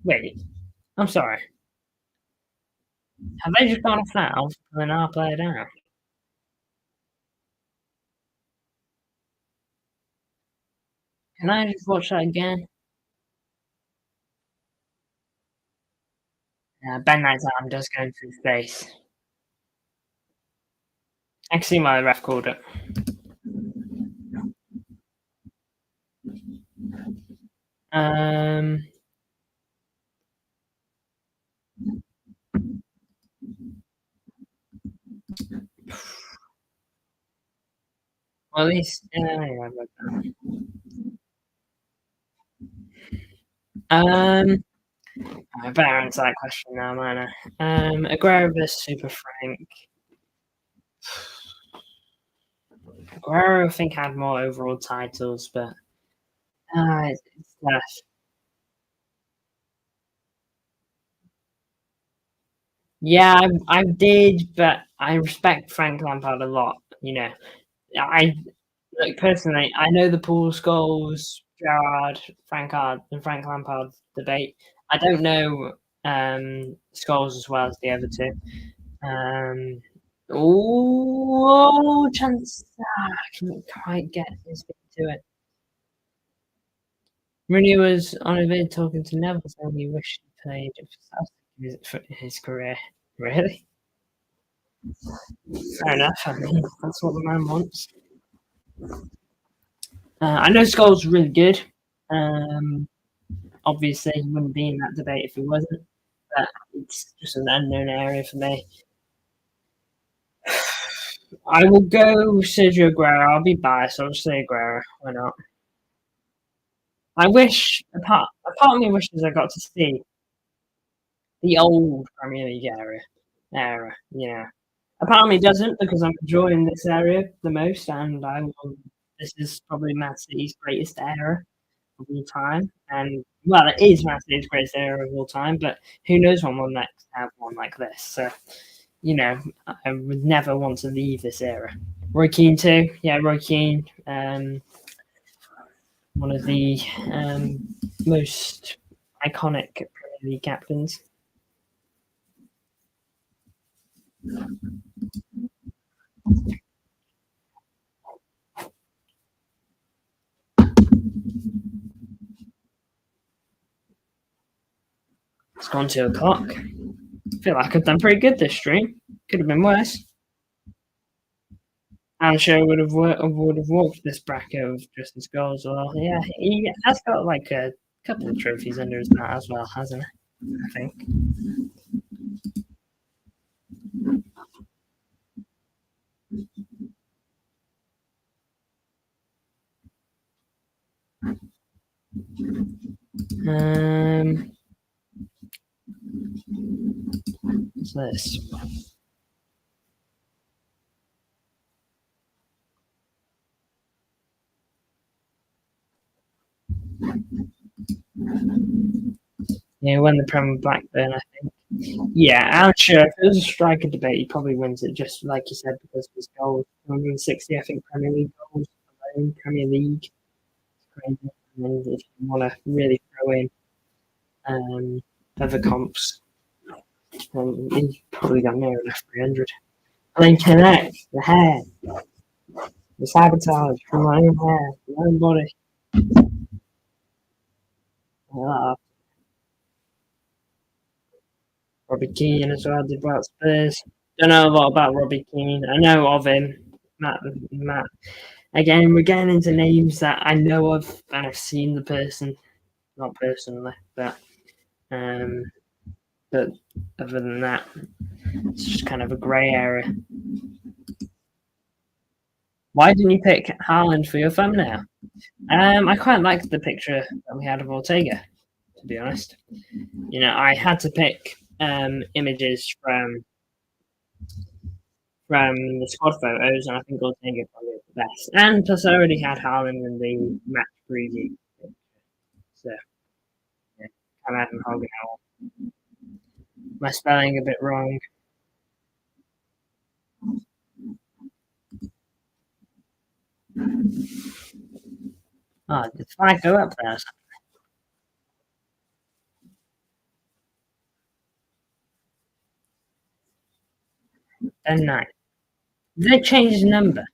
Wait, I'm sorry. Have they just gone a foul and then our player down? Can I just watch that again? Ben Knight's arm does go into his face. I can see why the ref called it. Um, well, at least, I better answer that question now, man. Aguero versus Super Frank. Aguero, I think, had more overall titles, but it's tough. Yeah, I did, but I respect Frank Lampard a lot. You know, I like personally, I know the Paul Scholes, Gerrard, Frank Lampard debate. I don't know Scholes as well as the other two. Oh, chance! I couldn't quite get his feet to it. Rooney was on a vid talking to Neville, saying he wished he played for his career. Really? Fair enough. I mean, that's what the man wants. I know Scholes really good. Um, obviously, he wouldn't be in that debate if he wasn't. But it's just an unknown area for me. I will go Sergio Aguero. I'll be biased. I'll say Aguero. Why not? I wish a part of me wishes I got to see the old Premier League era. You know, a part of me doesn't because I'm enjoying this area the most, and this is probably Man City's greatest era of all time. And well, it is Man City's greatest era of all time, but who knows when we'll next have one like this? So, you know, I would never want to leave this era. Roy Keane too, yeah, Roy Keane, one of the most iconic Premier League captains. It's gone 2 o'clock. I feel like I've done pretty good this stream. Could have been worse. I'm sure would have walked this bracket of Justin's goals. Well, yeah, he has got like a couple of trophies under his belt as well, hasn't he? I think. What's this? Yeah, won the Premier Blackburn, I think. Yeah, I'm sure if it was a striker debate, he probably wins it, just like you said, because of his goals. 160, I think, Premier League goals alone, Premier League. Crazy. And if you want to really throw in other comps, he's probably got near enough 300. Lane Connect, the hair. The sabotage from my own hair, my own body. Uh, Robbie Keane as well did well at Spurs. Don't know a lot about Robbie Keane. I know of him. Matt. Again, we're getting into names that I know of and I've seen the person, not personally, um, but other than that, it's just kind of a grey area. Why didn't you pick Haaland for your thumbnail? I quite liked the picture that we had of Ortega, to be honest. You know, I had to pick images from the squad photos, and I think Ortega probably the best. And plus, I already had Haaland in the match preview, so yeah, kind of had him holding out. My spelling a bit wrong. Oh, did the flag go up there? Then 9. Did they change his number?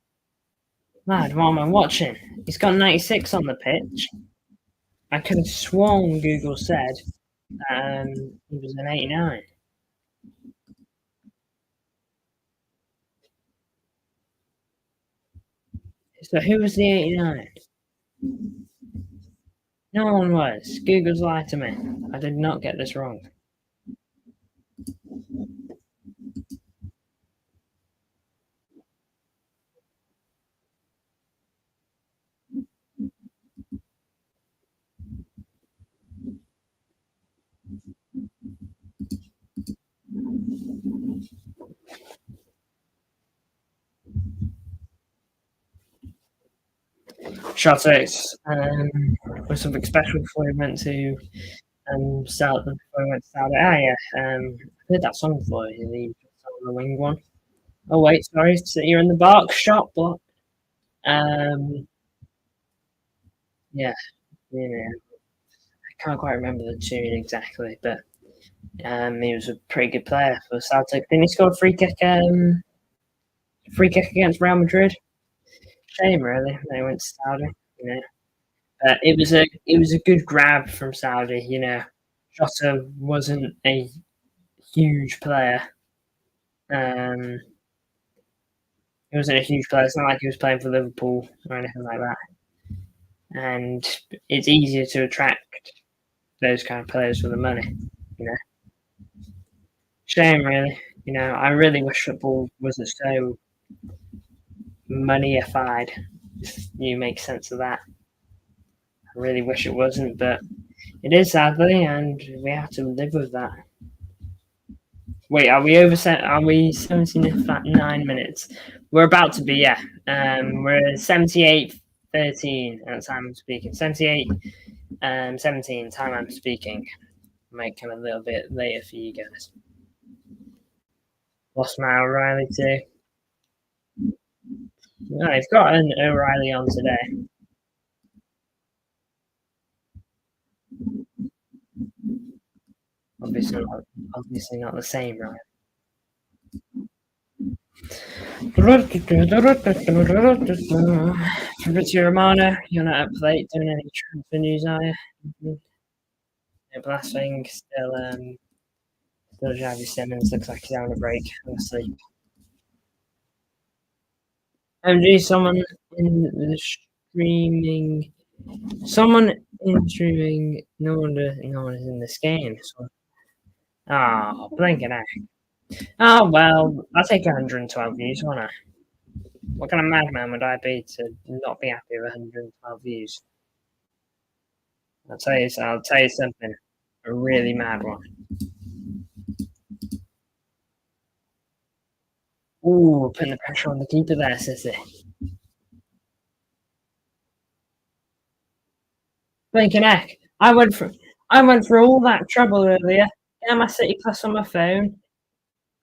Lad, what am I watching? He's got 96 on the pitch. I could have sworn Google said he was an 89. So who was the 89? No one was. Google's lied to me. I did not get this wrong. Celtic was something special before we went to Saudi. Before we went to Saudi. I heard that song before. The on the wing one. Oh wait, sorry, you're in the box. Shot block. Yeah, I can't quite remember the tune exactly, but he was a pretty good player for Celtic. Then he scored a free kick against Real Madrid. Shame, really. They went to Saudi, you know. But it was a good grab from Saudi, you know. Jota wasn't a huge player. He wasn't a huge player. It's not like he was playing for Liverpool or anything like that. And it's easier to attract those kind of players for the money, you know. Shame, really. You know, I really wish football wasn't so moneyified. If you make sense of that. I really wish it wasn't, but it is sadly, and we have to live with that. Wait, are we over? Are we 79 minutes? We're about to be, yeah. We're 78:13 at the time I'm speaking. 78, 17 time I'm speaking. Might come a little bit later for you guys. Lost my O'Reilly too. No, I've got an O'Reilly on today. Obviously not the same, right? Fabrizio Romano, you're not up late doing any transfer news, are you? Yeah, but last thing, still Javi Simmons looks like he's having a break and asleep. MG, someone in the streaming, no one is in this game. So. Oh, blinking heck. Oh, well, I'll take 112 views, won't I? What kind of madman would I be to not be happy with 112 views? I'll tell you something. A really mad one. Ooh, putting the pressure on the keeper there, Sissy. Blinking heck. I went through all that trouble earlier. Get my City Plus on my phone.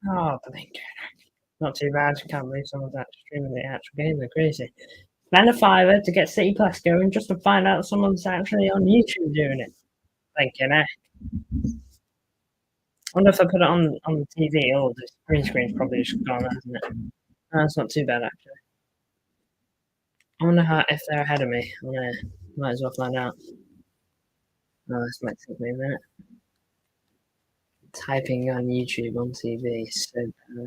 Oh, blinking heck. Not too bad. Can't believe someone's actually streaming the actual game. They're crazy. Spend a fiver to get City Plus going just to find out someone's actually on YouTube doing it. Blinking heck. I wonder if I put it on the TV. Oh, the green screen's probably just gone, hasn't it? No, it's not too bad, actually. wonder if they're ahead of me. Yeah, might as well find out. No, this might take me a minute. Typing on YouTube on TV is so bad.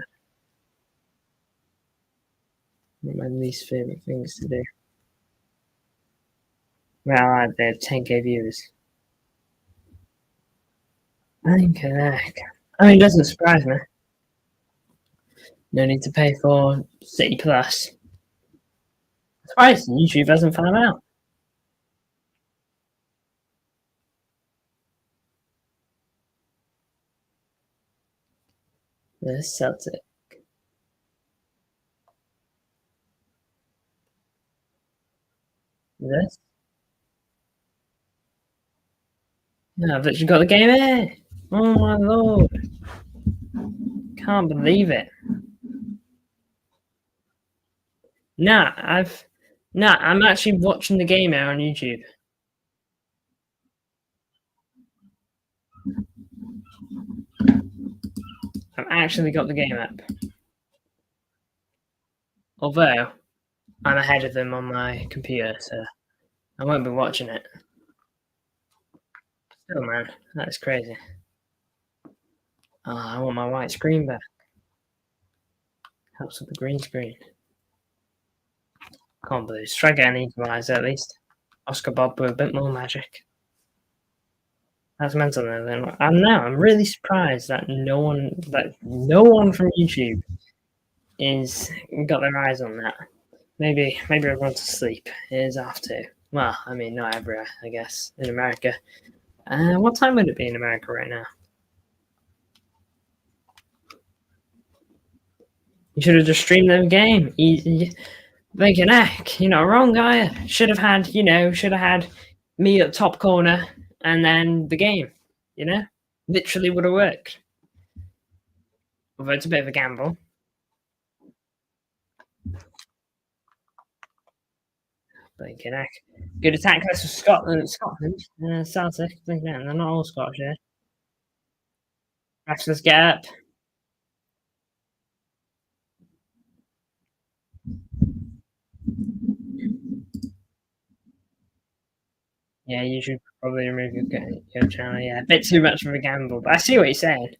One of my least favourite things to do. Well, I did 10k views. I think I mean, it doesn't surprise me. No need to pay for City Plus. Surprised YouTube hasn't found out. There's Celtic. This? Yeah, I've literally got the game here. Oh my lord. Can't believe it. Nah, I'm actually watching the game here on YouTube. I've actually got the game up. Although, I'm ahead of them on my computer, so I won't be watching it. Still, man, that's crazy. Oh, I want my white screen back. Helps with the green screen. Can't believe it. Try getting equaliser at least. Oscar Bob with a bit more magic. That's mental though. Then I'm really surprised that no one from YouTube is got their eyes on that. Maybe everyone's asleep. It is half two. Well, I mean, not everywhere, I guess, in America. What time would it be in America right now? You should have just streamed the game. Thinking, heck, you're not wrong, guy. Should have had me at top corner and then the game. Literally would have worked. Although it's a bit of a gamble. Thinking, heck, good attack class for Scotland. Celtic. Thinking, they're not all Scottish here. Let's get up. Yeah, you should probably remove your channel. Yeah, a bit too much of a gamble, but I see what you're saying.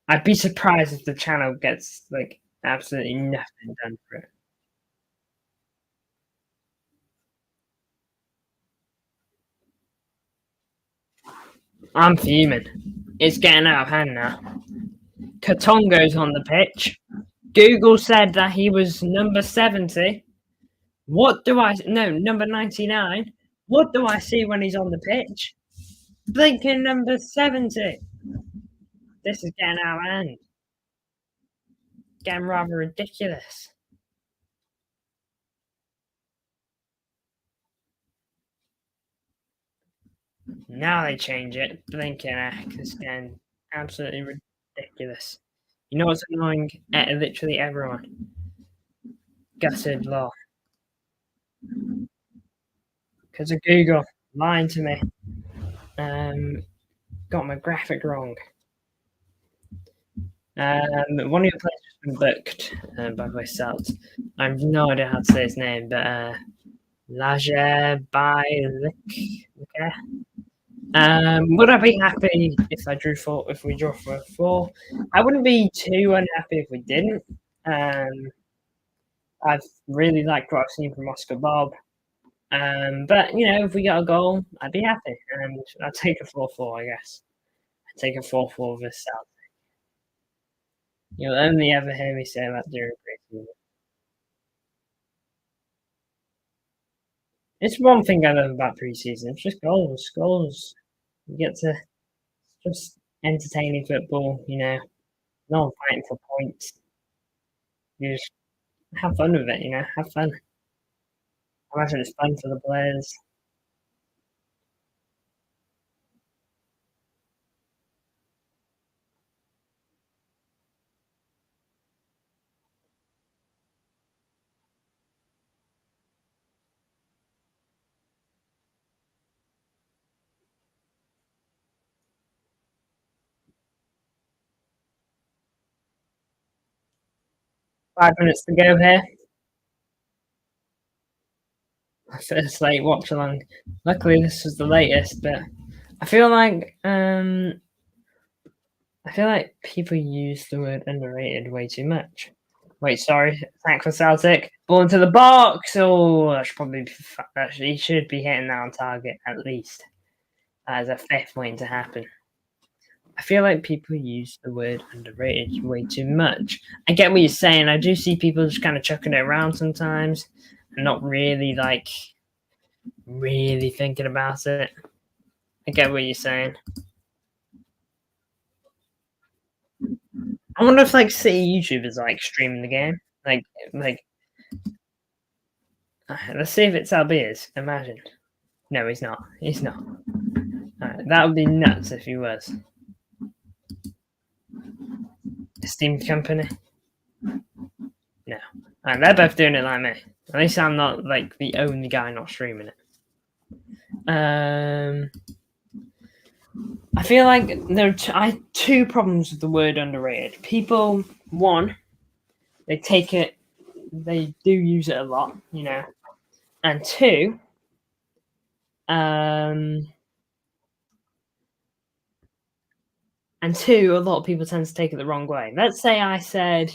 I'd be surprised if the channel gets like absolutely nothing done for it. I'm fuming. It's getting out of hand now. Katongo's on the pitch. Google said that he was number 70. What do I no number 99? What do I see when he's on the pitch? Blinking number 70. This is getting out of hand. Getting rather ridiculous. Now they change it. Blinking it's getting absolutely ridiculous. You know what's annoying? Literally everyone. Gutted law. Because of Google lying to me. Got my graphic wrong. One of your players has been booked by myself. I have no idea how to say his name, but Laje okay. Would I be happy if I drew four? If we draw for 4, I wouldn't be too unhappy if we didn't. I've really liked what I've seen from Oscar Bob. But if we got a goal, I'd be happy, and I'd take a 4-4. I guess I'd take a 4-4 with South. You'll only ever hear me say that during preseason. It's one thing I love about preseason. It's just goals. Goals. You get to just entertaining football. No one fighting for points. You just have fun with it. Have fun. I imagine it's fun for the players. 5 minutes to go here. First late watch along. Luckily, this was the latest, but I feel like people use the word underrated way too much. Wait, sorry. Thanks for Celtic. Ball into the box. Oh, that should probably be, he should be hitting that on target at least. As a fifth waiting to happen. I feel like people use the word underrated way too much. I get what you're saying. I do see people just kind of chucking it around sometimes and not really really thinking about it. I get what you're saying. I wonder if City YouTubers streaming the game. Let's see if it's Albiers. Imagine. No, he's not. He's not. That would be nuts if he was. Esteemed company. No. They're both doing it like me. At least I'm not the only guy not streaming it. I feel like there are two problems with the word underrated. People, one, they do use it a lot, and two, a lot of people tend to take it the wrong way. Let's say I said,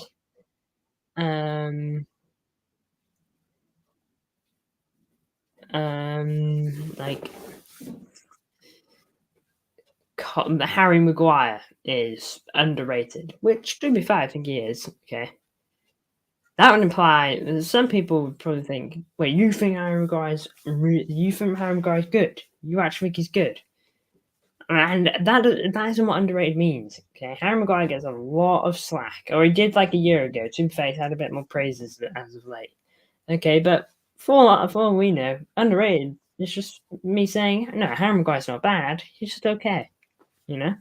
Harry Maguire is underrated, which, to be fair, I think he is. Okay, that would imply some people would probably think, "Wait, you think Harry Maguire's good? You actually think he's good?" And that isn't what underrated means. Okay, Harry Maguire gets a lot of slack, or he did a year ago. To be fair, he's had a bit more praises as of late. Okay, but for all we know, underrated is just me saying, no, Harry Maguire's not bad. He's just okay. And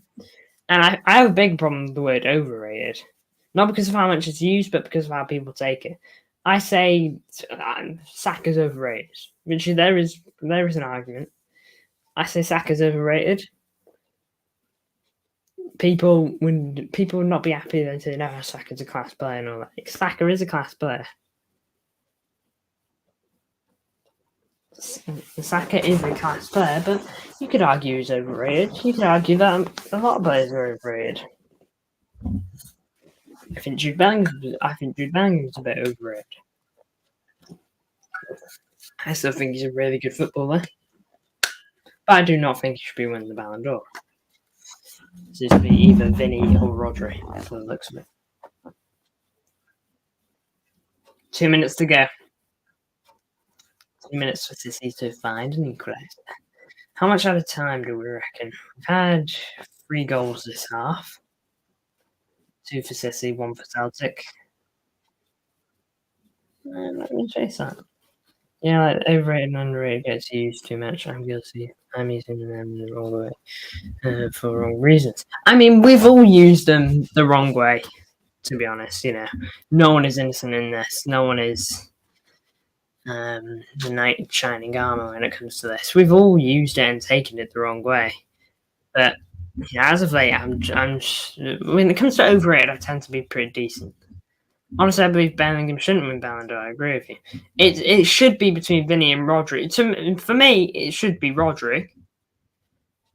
I have a big problem with the word overrated. Not because of how much it's used, but because of how people take it. I say Saka's overrated, which there is an argument. I say Saka's overrated. People would not be happy then say, no, Saka's a class player and all that. Saka is a class player. Saka is a class player, but you could argue he's overrated. You could argue that a lot of players are overrated. I think Jude Bellingham's a bit overrated. I still think he's a really good footballer, but I do not think he should be winning the Ballon d'Or. This is either Vinny or Rodri, for the looks of it. 2 minutes to go. 2 minutes for City to find an equaliser. How much out of time do we reckon? We've had 3 goals this half. 2 for City, 1 for Celtic. Let me chase that. Yeah, overrated and underrated gets used too much. I'm guilty. I'm using them the wrong way for wrong reasons. I mean, we've all used them the wrong way, to be honest. No one is innocent in this. No one is the knight in shining armor when it comes to this. We've all used it and taken it the wrong way. But as of late, I'm when it comes to overrated, I tend to be pretty decent. Honestly, I believe Bellingham shouldn't win Ballon d'Or. I agree with you. It should be between Vinny and Rodri. For me, it should be Rodri.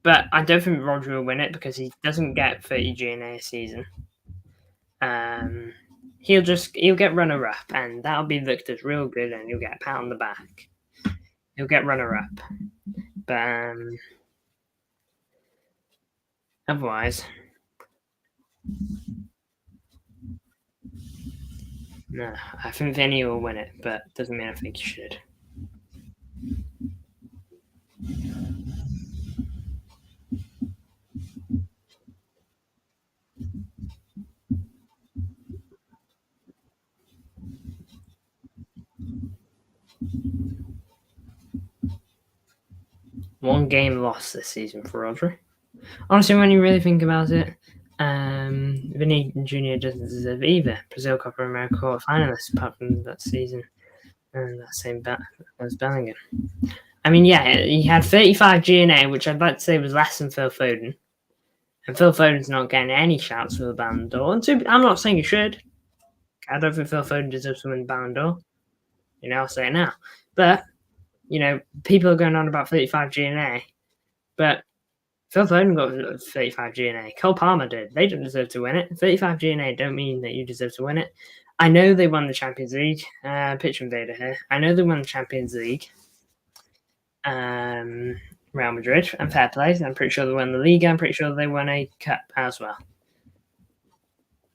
But I don't think Rodri will win it because he doesn't get 30 GNA a season. He'll get runner-up, and that'll be looked as real good, and he'll get a pat on the back. He'll get runner-up. But otherwise... No, I think Vinny will win it, but doesn't mean I think he should. One game lost this season for Rodri. Honestly, when you really think about it, Vinny Jr. doesn't deserve either. Brazil Copa America quarter finalists apart from that season and that same as Bellingham. I mean, yeah, he had 35 GNA, which I'd like to say was less than Phil Foden. And Phil Foden's not getting any shouts for the Ballon d'Or. I'm not saying he should. I don't think Phil Foden deserves to win the Ballon d'Or. I'll say it now. But, people are going on about 35 GNA, but Phil Foden got 35 GNA. Cole Palmer did. They don't deserve to win it. 35 GNA don't mean that you deserve to win it. I know they won the Champions League. Pitch invader here. I know they won the Champions League. Real Madrid, and fair play. I'm pretty sure they won the league. I'm pretty sure they won a cup as well.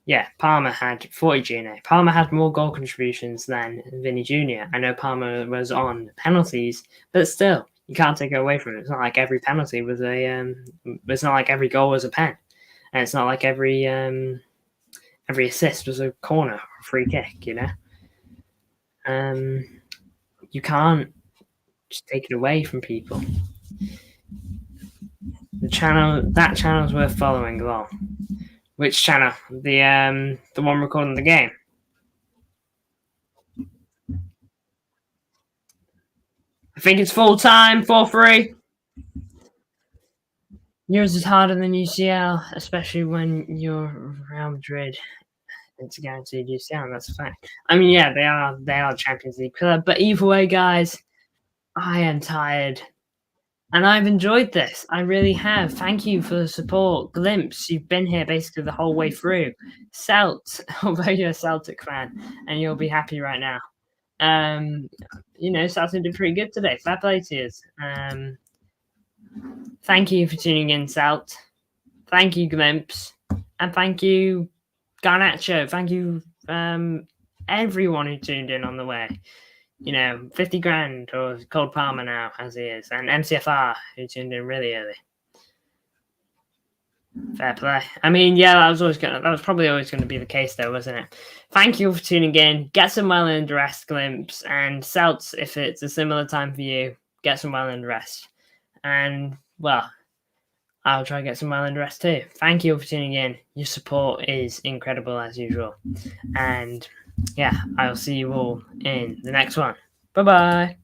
Yeah, Palmer had 40 GNA. Palmer had more goal contributions than Vinny Jr. I know Palmer was on penalties, but still, you can't take it away from it. It's not like every penalty was it's not like every goal was a pen, and it's not like every assist was a corner or a free kick. You can't just take it away from people. That channel's worth following along. Which channel? The one recording the game. I think it's full time for free. Yours is harder than UCL, especially when you're Real Madrid. It's a guaranteed UCL, and that's a fact. I mean, yeah, they are Champions League club, but either way, guys, I am tired. And I've enjoyed this. I really have. Thank you for the support. Glimpse, you've been here basically the whole way through. Although you're a Celtic fan, and you'll be happy right now. Celtic did pretty good today. Fair play to you. Thank you for tuning in, Celt. Thank you, Glimpse. And thank you, Garnacho. Thank you, everyone who tuned in on the way. 50 grand, or Cole Palmer now, as he is, and MCFR, who tuned in really early. Fair play. I mean, yeah, that was probably always going to be the case, though, wasn't it? Thank you for tuning in. Get some well-earned rest, Glimpse, and Celts, if it's a similar time for you, get some well-earned rest. And, well, I'll try to get some well-earned rest too. Thank you for tuning in. Your support is incredible, as usual. And yeah, I'll see you all in the next one. Bye-bye.